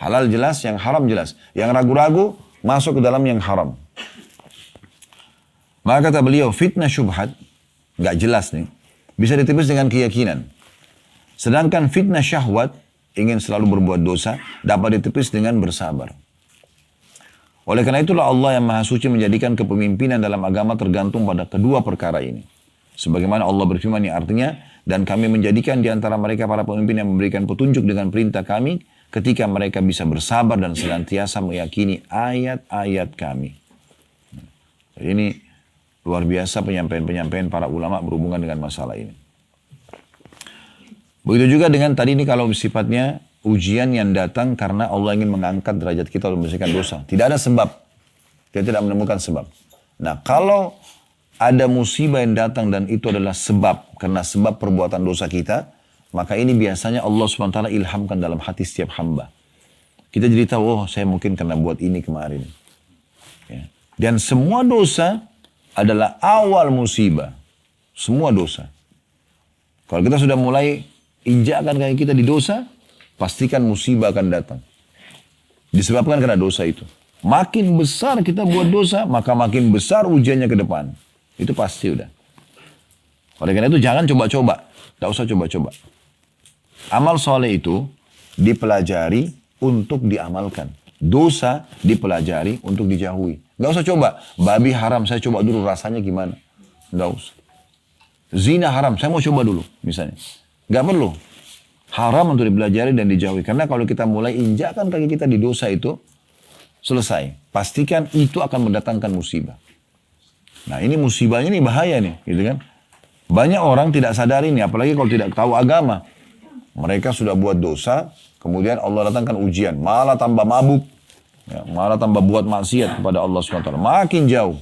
Halal jelas, yang haram jelas. Yang ragu-ragu masuk ke dalam yang haram. Maka kata beliau, fitnah syubhat, nggak jelas nih, bisa ditepis dengan keyakinan. Sedangkan fitnah syahwat, ingin selalu berbuat dosa, dapat ditepis dengan bersabar. Oleh karena itulah Allah yang Maha Suci menjadikan kepemimpinan dalam agama tergantung pada kedua perkara ini. Sebagaimana Allah berfirman yang artinya, dan kami menjadikan di antara mereka para pemimpin yang memberikan petunjuk dengan perintah kami, ketika mereka bisa bersabar dan senantiasa meyakini ayat-ayat kami. Jadi ini luar biasa penyampaian-penyampaian para ulama berhubungan dengan masalah ini. Begitu juga dengan tadi ini kalau sifatnya ujian yang datang karena Allah ingin mengangkat derajat kita untuk membersihkan dosa. Tidak ada sebab. Kita tidak menemukan sebab. Nah kalau ada musibah yang datang dan itu adalah sebab, karena sebab perbuatan dosa kita, maka ini biasanya Allah SWT ilhamkan dalam hati setiap hamba. Kita jadi tahu, oh saya mungkin karena buat ini kemarin. Ya. Dan semua dosa adalah awal musibah. Semua dosa. Kalau kita sudah mulai injakkan kaki kita di dosa, pastikan musibah akan datang. Disebabkan karena dosa itu. Makin besar kita buat dosa, maka makin besar ujiannya ke depan. Itu pasti udah. Oleh karena itu jangan coba-coba. Tidak usah coba-coba. Amal soleh itu dipelajari untuk diamalkan. Dosa dipelajari untuk dijauhi. Nggak usah coba. Babi haram, saya coba dulu rasanya gimana. Nggak usah. Zina haram, saya mau coba dulu misalnya. Nggak perlu. Haram untuk dipelajari dan dijauhi. Karena kalau kita mulai injakkan kaki kita di dosa itu, selesai. Pastikan itu akan mendatangkan musibah. Nah ini musibahnya ini bahaya nih. Gitu kan? Banyak orang tidak sadar ini, apalagi kalau tidak tahu agama. Mereka sudah buat dosa, kemudian Allah datangkan ujian. Malah tambah mabuk. Ya, malah tambah buat maksiat kepada Allah SWT. Makin jauh.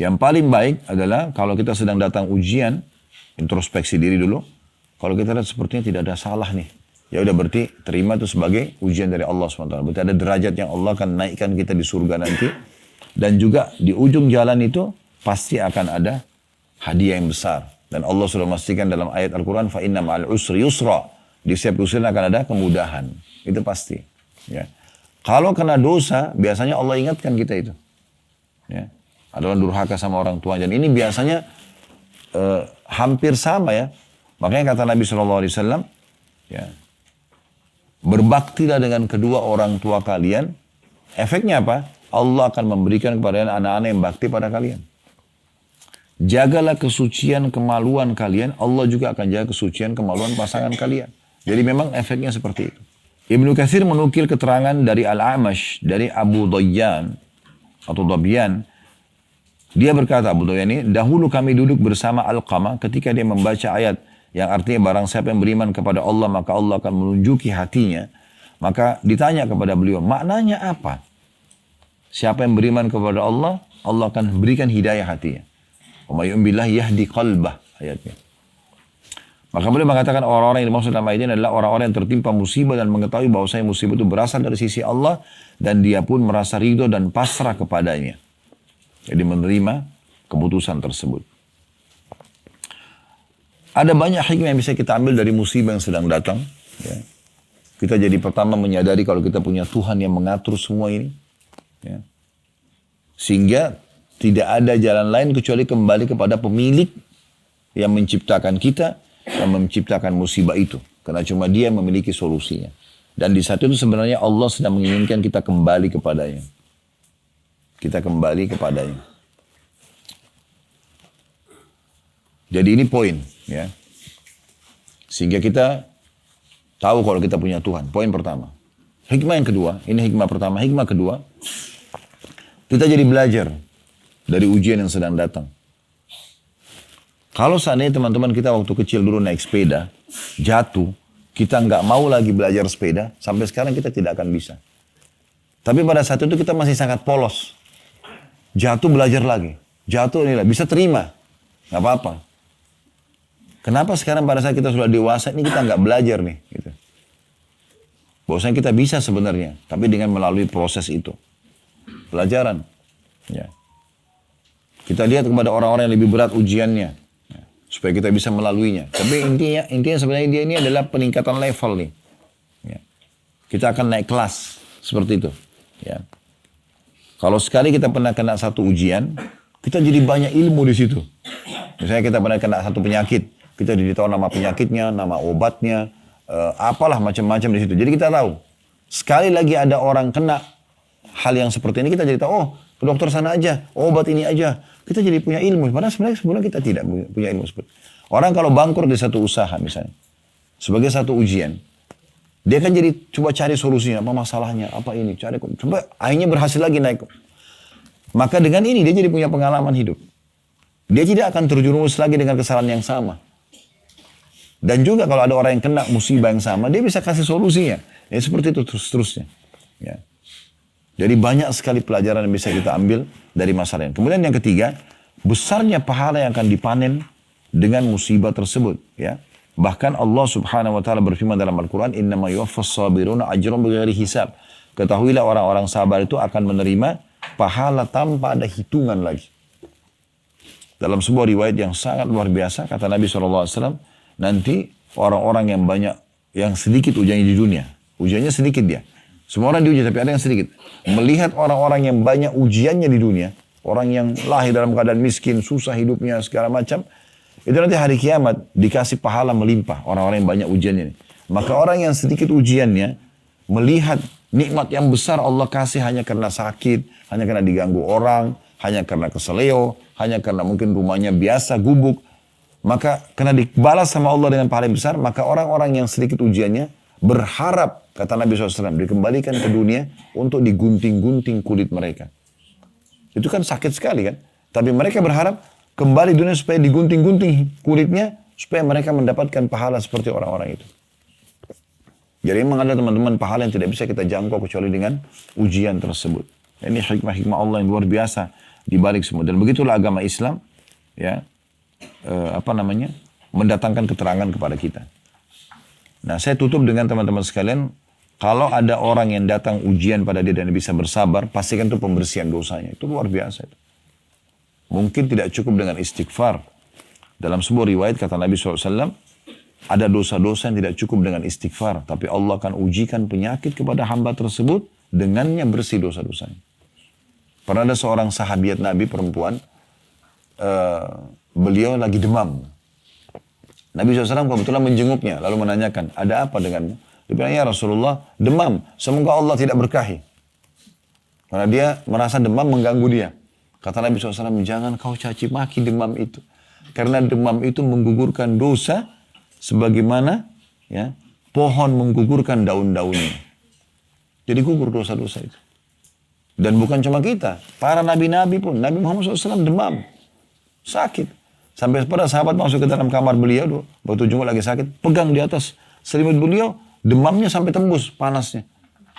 Yang paling baik adalah kalau kita sedang datang ujian, introspeksi diri dulu. Kalau kita lihat sepertinya tidak ada salah nih. Ya udah berarti terima itu sebagai ujian dari Allah SWT. Berarti ada derajat yang Allah akan naikkan kita di surga nanti. Dan juga di ujung jalan itu pasti akan ada hadiah yang besar. Dan Allah sudah memastikan dalam ayat Al-Quran, fa inna ma'al usri yusra. Di setiap usaha akan ada kemudahan. Itu pasti. Ya. Kalau kena dosa, biasanya Allah ingatkan kita itu. Ya. Ada orang durhaka sama orang tua. Dan ini biasanya hampir sama ya. Makanya kata Nabi SAW, ya, berbaktilah dengan kedua orang tua kalian. Efeknya apa? Allah akan memberikan kepada anak-anak yang bakti pada kalian. Jagalah kesucian kemaluan kalian, Allah juga akan jaga kesucian kemaluan pasangan kalian. Jadi memang efeknya seperti itu. Ibnu Katsir menukil keterangan dari Al-Amash, dari Abu Dayyan atau Dabyan. Dia berkata, Abu Dayyan ini, dahulu kami duduk bersama Alqamah ketika dia membaca ayat yang artinya barang siapa yang beriman kepada Allah maka Allah akan menunjuki hatinya. Maka ditanya kepada beliau, maknanya apa? Siapa yang beriman kepada Allah, Allah akan berikan hidayah hatinya. Wa may yu'min billahi yahdi qalbah, ayatnya. Maka beliau mengatakan orang-orang yang dimaksud dalam ayat ini adalah orang-orang yang tertimpa musibah dan mengetahui bahwasanya musibah itu berasal dari sisi Allah dan dia pun merasa ridho dan pasrah kepadanya. Jadi menerima keputusan tersebut. Ada banyak hikmah yang bisa kita ambil dari musibah yang sedang datang. Ya. Kita jadi pertama menyadari kalau kita punya Tuhan yang mengatur semua ini. Ya. Sehingga tidak ada jalan lain kecuali kembali kepada pemilik yang menciptakan kita, yang menciptakan musibah itu. Karena cuma dia yang memiliki solusinya. Dan di saat itu sebenarnya Allah sedang menginginkan kita kembali kepadanya. Kita kembali kepadanya. Jadi ini poin, ya. Sehingga kita tahu kalau kita punya Tuhan. Poin pertama. Hikmah yang kedua, ini hikmah pertama. Hikmah kedua, kita jadi belajar dari ujian yang sedang datang. Kalau seandainya teman-teman kita waktu kecil dulu naik sepeda, jatuh, kita nggak mau lagi belajar sepeda, sampai sekarang kita tidak akan bisa. Tapi pada saat itu kita masih sangat polos. Jatuh belajar lagi. Jatuh inilah, bisa terima. Nggak apa-apa. Kenapa sekarang pada saat kita sudah dewasa ini kita nggak belajar nih? Gitu. Bahwasanya kita bisa sebenarnya, tapi dengan melalui proses itu. Pelajaran. Ya. Kita lihat kepada orang-orang yang lebih berat ujiannya. Ya. Supaya kita bisa melaluinya. Tapi intinya sebenarnya dia ini adalah peningkatan level nih. Ya. kita akan naik kelas. Seperti itu. Ya. Kalau sekali kita pernah kena satu ujian, kita jadi banyak ilmu di situ. Misalnya kita pernah kena satu penyakit, kita jadi tahu nama penyakitnya, nama obatnya, apalah macam-macam di situ. Jadi kita tahu. Sekali lagi ada orang kena hal yang seperti ini, kita jadi tahu, oh ke dokter sana aja, obat ini aja. Kita jadi punya ilmu. Padahal sebenarnya kita tidak punya ilmu seperti itu. Orang kalau bangkrut di satu usaha misalnya, sebagai satu ujian, dia kan jadi coba cari solusinya, apa masalahnya, apa ini, cari, coba akhirnya berhasil lagi naik. Maka dengan ini dia jadi punya pengalaman hidup. Dia tidak akan terjerumus lagi dengan kesalahan yang sama. Dan juga kalau ada orang yang kena musibah yang sama, dia bisa kasih solusinya. Ya seperti itu terus-terusnya. Ya. Jadi banyak sekali pelajaran yang bisa kita ambil dari masalah ini. Kemudian yang ketiga, besarnya pahala yang akan dipanen dengan musibah tersebut. Ya. Bahkan Allah subhanahu wa ta'ala berfirman dalam Al-Quran, innama yuwaffas sabiruna ajrum bighairi hisab. Ketahuilah orang-orang sabar itu akan menerima pahala tanpa ada hitungan lagi. Dalam sebuah riwayat yang sangat luar biasa, kata Nabi SAW, nanti orang-orang yang banyak, yang sedikit ujiannya di dunia. Ujiannya sedikit dia. Semua orang diuji, tapi ada yang sedikit. Melihat orang-orang yang banyak ujiannya di dunia, orang yang lahir dalam keadaan miskin, susah hidupnya, segala macam, itu nanti hari kiamat dikasih pahala melimpah orang-orang yang banyak ujiannya ini. Maka orang yang sedikit ujiannya, melihat nikmat yang besar Allah kasih hanya karena sakit, hanya karena diganggu orang, hanya karena keseleo, hanya karena mungkin rumahnya biasa, gubuk. Maka karena dibalas sama Allah dengan pahala yang besar, maka orang-orang yang sedikit ujiannya berharap, kata Nabi SAW, dikembalikan ke dunia untuk digunting-gunting kulit mereka. Itu kan sakit sekali kan. Tapi mereka berharap kembali dunia supaya digunting-gunting kulitnya, supaya mereka mendapatkan pahala seperti orang-orang itu. Jadi memang ada teman-teman pahala yang tidak bisa kita jangkau kecuali dengan ujian tersebut. Ini hikmah-hikmah Allah yang luar biasa di balik semua. Dan begitulah agama Islam, ya, mendatangkan keterangan kepada kita. Nah, saya tutup dengan teman-teman sekalian, kalau ada orang yang datang ujian pada dia dan bisa bersabar, pastikan itu pembersihan dosanya. Itu luar biasa. Itu. Mungkin tidak cukup dengan istighfar. Dalam sebuah riwayat kata Nabi SAW, ada dosa-dosa yang tidak cukup dengan istighfar. Tapi Allah akan ujikan penyakit kepada hamba tersebut, dengannya bersih dosa-dosanya. Pernah ada seorang sahabiat Nabi perempuan, beliau lagi demam. Nabi SAW kebetulan menjenguknya, lalu menanyakan, ada apa denganmu? Dia bilang, ya Rasulullah, demam, semoga Allah tidak berkahi. Karena dia merasa demam mengganggu dia. Kata Nabi SAW, jangan kau caci maki demam itu. Karena demam itu menggugurkan dosa, sebagaimana ya, pohon menggugurkan daun-daunnya. Jadi gugur dosa-dosa itu. Dan bukan cuma kita, para nabi-nabi pun. Nabi Muhammad SAW demam, sakit. Sampai pada sahabat masuk ke dalam kamar beliau, waktu Jumat lagi sakit, pegang di atas selimut beliau, demamnya sampai tembus panasnya.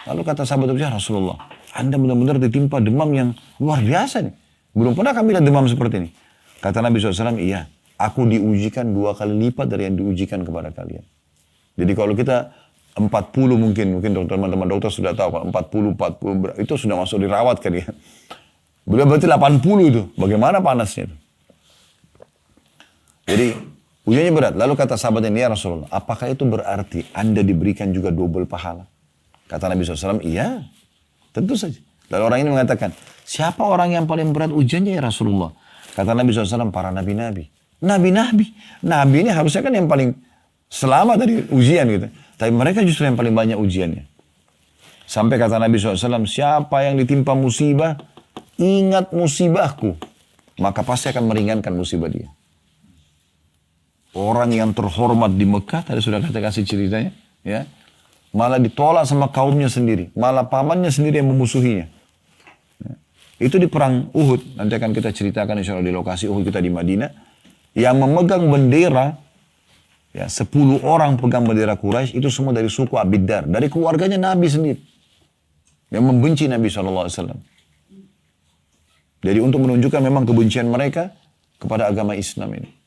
Lalu kata sahabat itu, ya Rasulullah, Anda benar-benar ditimpa demam yang luar biasa nih. Belum pernah kami lihat demam seperti ini. Kata Nabi SAW, iya, aku diujikan 2 kali lipat dari yang diujikan kepada kalian. Jadi kalau kita 40 mungkin teman-teman dokter sudah tahu, kalau 40, itu sudah masuk dirawat kan ya. Beliau berarti 80 itu, bagaimana panasnya itu. Jadi ujiannya berat. Lalu kata sahabatnya, ya Rasulullah, apakah itu berarti Anda diberikan juga double pahala? Kata Nabi SAW, iya, tentu saja. Lalu orang ini mengatakan, siapa orang yang paling berat ujiannya ya Rasulullah? Kata Nabi SAW, para nabi-nabi. Nabi-nabi. Nabi ini harusnya kan yang paling selamat dari ujian gitu. Tapi mereka justru yang paling banyak ujiannya. Sampai kata Nabi SAW, siapa yang ditimpa musibah, ingat musibahku. Maka pasti akan meringankan musibah dia. Orang yang terhormat di Mekah, tadi sudah kita kasih ceritanya, ya, malah ditolak sama kaumnya sendiri, malah pamannya sendiri yang memusuhinya. Ya. Itu di perang Uhud, nanti akan kita ceritakan insya Allah di lokasi Uhud kita di Madinah, yang memegang bendera, ya, 10 orang pegang bendera Quraisy itu semua dari suku Abiddar, dari keluarganya Nabi sendiri, yang membenci Nabi SAW. Jadi untuk menunjukkan memang kebencian mereka kepada agama Islam ini.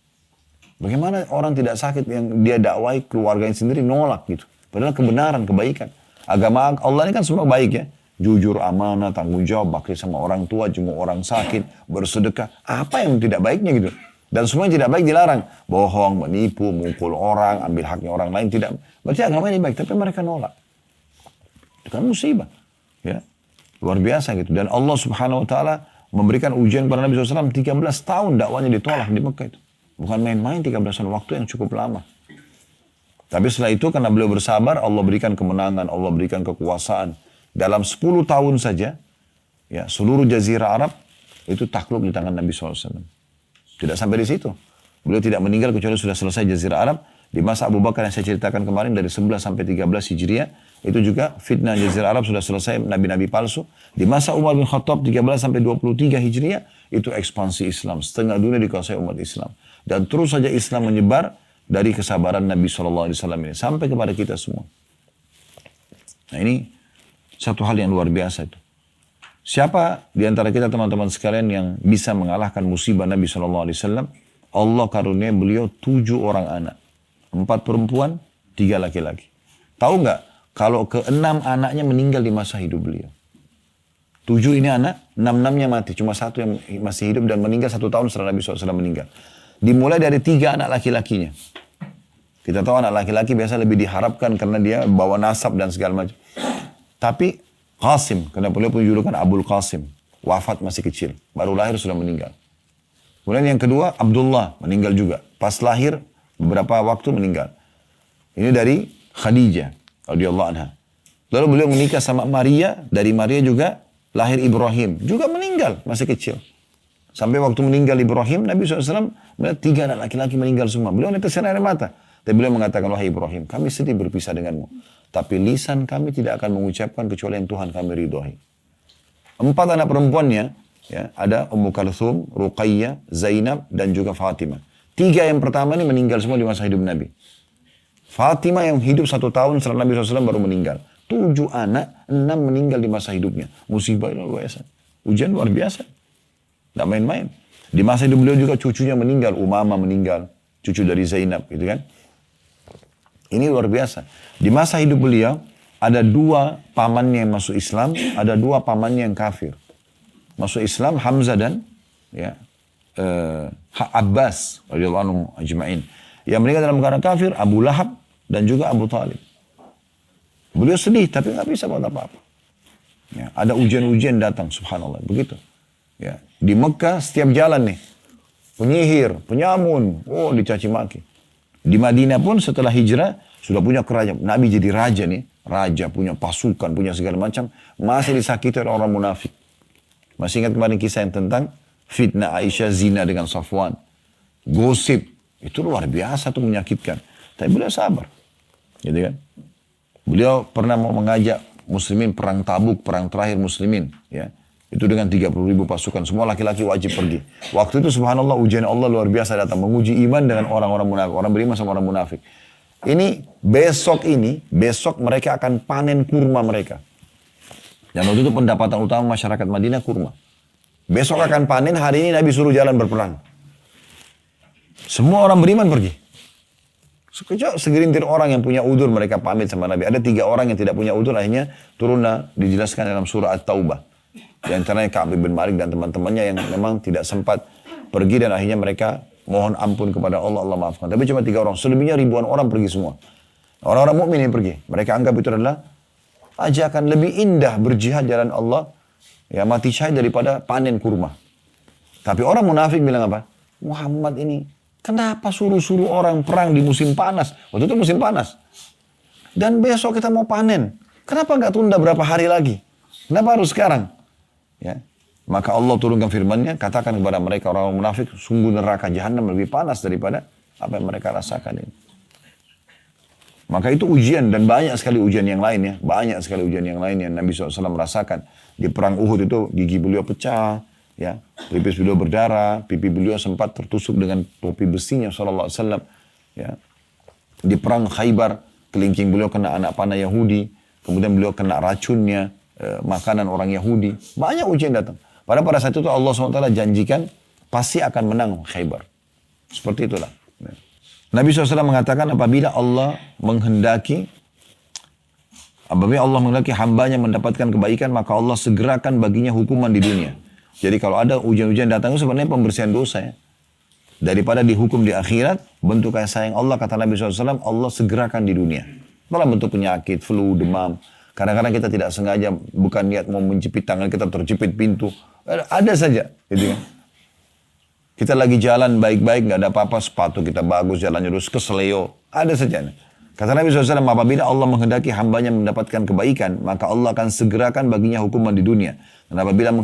Bagaimana orang tidak sakit yang dia dakwai keluarganya sendiri nolak gitu. Padahal kebenaran, kebaikan. Agama Allah ini kan semua baik ya. Jujur, amanah, tanggung jawab, bakti sama orang tua, jenguk orang sakit, bersedekah. Apa yang tidak baiknya gitu. Dan semua yang tidak baik dilarang. Bohong, menipu, mukul orang, ambil haknya orang lain. Tidak. Berarti agama ini baik, tapi mereka nolak. Itu kan musibah. Ya. Luar biasa gitu. Dan Allah subhanahu wa ta'ala memberikan ujian kepada Nabi SAW 13 tahun dakwanya ditolak di Mekah itu. Bukan main-main 13 tahun, waktu yang cukup lama. Tapi setelah itu karena beliau bersabar, Allah berikan kemenangan, Allah berikan kekuasaan. Dalam 10 tahun saja, ya, seluruh jazirah Arab itu takluk di tangan Nabi SAW. Tidak sampai di situ. Beliau tidak meninggal kecuali sudah selesai jazirah Arab. Di masa Abu Bakar yang saya ceritakan kemarin dari 11 sampai 13 Hijriah, itu juga fitnah jazirah Arab sudah selesai, nabi-nabi palsu. Di masa Umar bin Khattab 13 sampai 23 Hijriah, itu ekspansi Islam. Setengah dunia dikuasai umat Islam. Dan terus saja Islam menyebar dari kesabaran Nabi SAW ini sampai kepada kita semua. Nah ini satu hal yang luar biasa itu. Siapa di antara kita teman-teman sekalian yang bisa mengalahkan musibah Nabi SAW? Allah karunia beliau 7 orang anak. 4 perempuan, 3 laki-laki. Tahu nggak? Kalau ke-6 anaknya meninggal di masa hidup beliau. 7 ini anak, 6-6-nya mati. Cuma 1 yang masih hidup dan meninggal 1 tahun setelah Nabi SAW meninggal. Dimulai dari 3 anak laki-lakinya. Kita tahu anak laki-laki biasa lebih diharapkan karena dia bawa nasab dan segala macam. Tapi Qasim, karena beliau punya julukan Abul Qasim. Wafat masih kecil. Baru lahir sudah meninggal. Kemudian yang kedua, Abdullah meninggal juga. Pas lahir, beberapa waktu meninggal. Ini dari Khadijah radhiyallahu anha. Lalu beliau menikah sama Maria, dari Maria juga lahir Ibrahim, juga meninggal masih kecil. Sampai waktu meninggal Ibrahim, Nabi SAW melihat 3 anak laki-laki meninggal semua. Beliau netesan air mata. Dan beliau mengatakan, wahai Ibrahim, kami sedih berpisah denganmu. Tapi lisan kami tidak akan mengucapkan kecuali yang Tuhan kami ridhoi. 4 anak perempuannya, ya, ada Ummu Kalthum, Ruqayyah, Zainab, dan juga Fatimah. 3 yang pertama ini meninggal semua di masa hidup Nabi. Fatimah yang hidup 1 tahun setelah Nabi SAW baru meninggal. 7 anak, 6 meninggal di masa hidupnya. Musibah luar biasa. Ujian luar biasa. Tidak main-main. Di masa hidup beliau juga cucunya meninggal. Umamah meninggal. Cucu dari Zainab. Gitu kan. Ini luar biasa. Di masa hidup beliau, ada 2 pamannya yang masuk Islam. Ada 2 pamannya yang kafir. Masuk Islam Hamzah dan ya, Abbas radhiyallahu anhu ajma'in. Yang meninggal dalam keadaan kafir Abu Lahab dan juga Abu Talib. Beliau sedih tapi nggak bisa buat apa-apa. Ya, ada ujian-ujian datang, subhanallah, begitu. Ya, di Mekah setiap jalan nih penyihir, penyamun, dicaci maki. Di Madinah pun setelah hijrah sudah punya kerajaan. Nabi jadi raja nih, raja punya pasukan, punya segala macam, masih disakiti oleh orang munafik. Masih ingat kemarin kisah yang tentang fitnah Aisyah zina dengan Safwan. Gosip. Itu luar biasa tuh menyakitkan. Tapi beliau sabar. Gitu kan. Beliau pernah mau mengajak muslimin perang Tabuk, perang terakhir muslimin. Ya. Itu dengan 30.000 pasukan. Semua laki-laki wajib pergi. Waktu itu subhanallah ujian Allah luar biasa datang. Menguji iman dengan orang-orang munafik. Orang beriman sama orang munafik. Besok mereka akan panen kurma mereka. Dan waktu itu pendapatan utama masyarakat Madinah kurma. Besok akan panen, hari ini Nabi suruh jalan berperang. Semua orang beriman pergi. Segelintir orang yang punya udur mereka pamit sama Nabi. Ada 3 orang yang tidak punya udur, akhirnya turunlah dijelaskan dalam surah At-Taubah. Di antaranya Ka'ab bin Malik dan teman-temannya yang memang tidak sempat pergi dan akhirnya mereka mohon ampun kepada Allah, Allah maafkan. Tapi cuma 3 orang, selebihnya ribuan orang pergi semua. Orang-orang mukmin yang pergi. Mereka anggap itu adalah ajakan lebih indah berjihad jalan Allah, ya mati syahid daripada panen kurma. Tapi orang munafik bilang apa? Muhammad ini kenapa suruh-suruh orang perang di musim panas? Waktu itu musim panas. Dan besok kita mau panen. Kenapa nggak tunda berapa hari lagi? Kenapa harus sekarang? Ya. Maka Allah turunkan firman-Nya, katakan kepada mereka orang munafik, sungguh neraka jahanam lebih panas daripada apa yang mereka rasakan ini. Maka itu ujian dan banyak sekali ujian yang lain ya. Banyak sekali ujian yang lain yang Nabi SAW merasakan. Di perang Uhud itu gigi beliau pecah. Ya, pelipis beliau berdarah, pipi beliau sempat tertusuk dengan topi besinya sallallahu alaihi wasallam. Ya. Di perang Khaybar, kelingking beliau kena anak panah Yahudi, kemudian beliau kena racunnya, makanan orang Yahudi. Banyak ujian datang. Pada saat itu Allah SWT janjikan pasti akan menang Khaybar. Seperti itulah. Ya. Nabi SAW mengatakan apabila Allah menghendaki hambanya mendapatkan kebaikan, maka Allah segerakan baginya hukuman di dunia. Jadi kalau ada ujian-ujian datang itu sebenarnya pembersihan dosa ya. Daripada dihukum di akhirat, bentuk kasih sayang Allah, kata Nabi SAW, Allah segerakan di dunia. Dalam bentuk penyakit, flu, demam. Kadang-kadang kita tidak sengaja, bukan niat mau menjepit tangan kita terjepit pintu. Ada saja, gitu kan. Kita lagi jalan baik-baik, nggak ada apa-apa, sepatu kita bagus, jalannya lurus, keseleo. Ada saja. Kata Nabi SAW, apabila Allah menghendaki hambanya mendapatkan kebaikan, maka Allah akan segerakan baginya hukuman di dunia. Dan apabila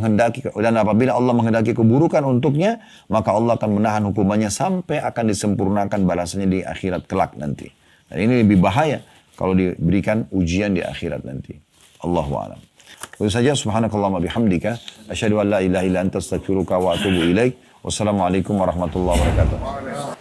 Allah menghendaki keburukan untuknya, maka Allah akan menahan hukumannya sampai akan disempurnakan balasannya di akhirat kelak nanti. Dan ini lebih bahaya kalau diberikan ujian di akhirat nanti. Allahu a'lam. Itu saja, subhanakallahumma bihamdika, asyhadu an la ilaha illa anta astaghfiruka wa atubu ilaik. Wassalamualaikum warahmatullahi wabarakatuh.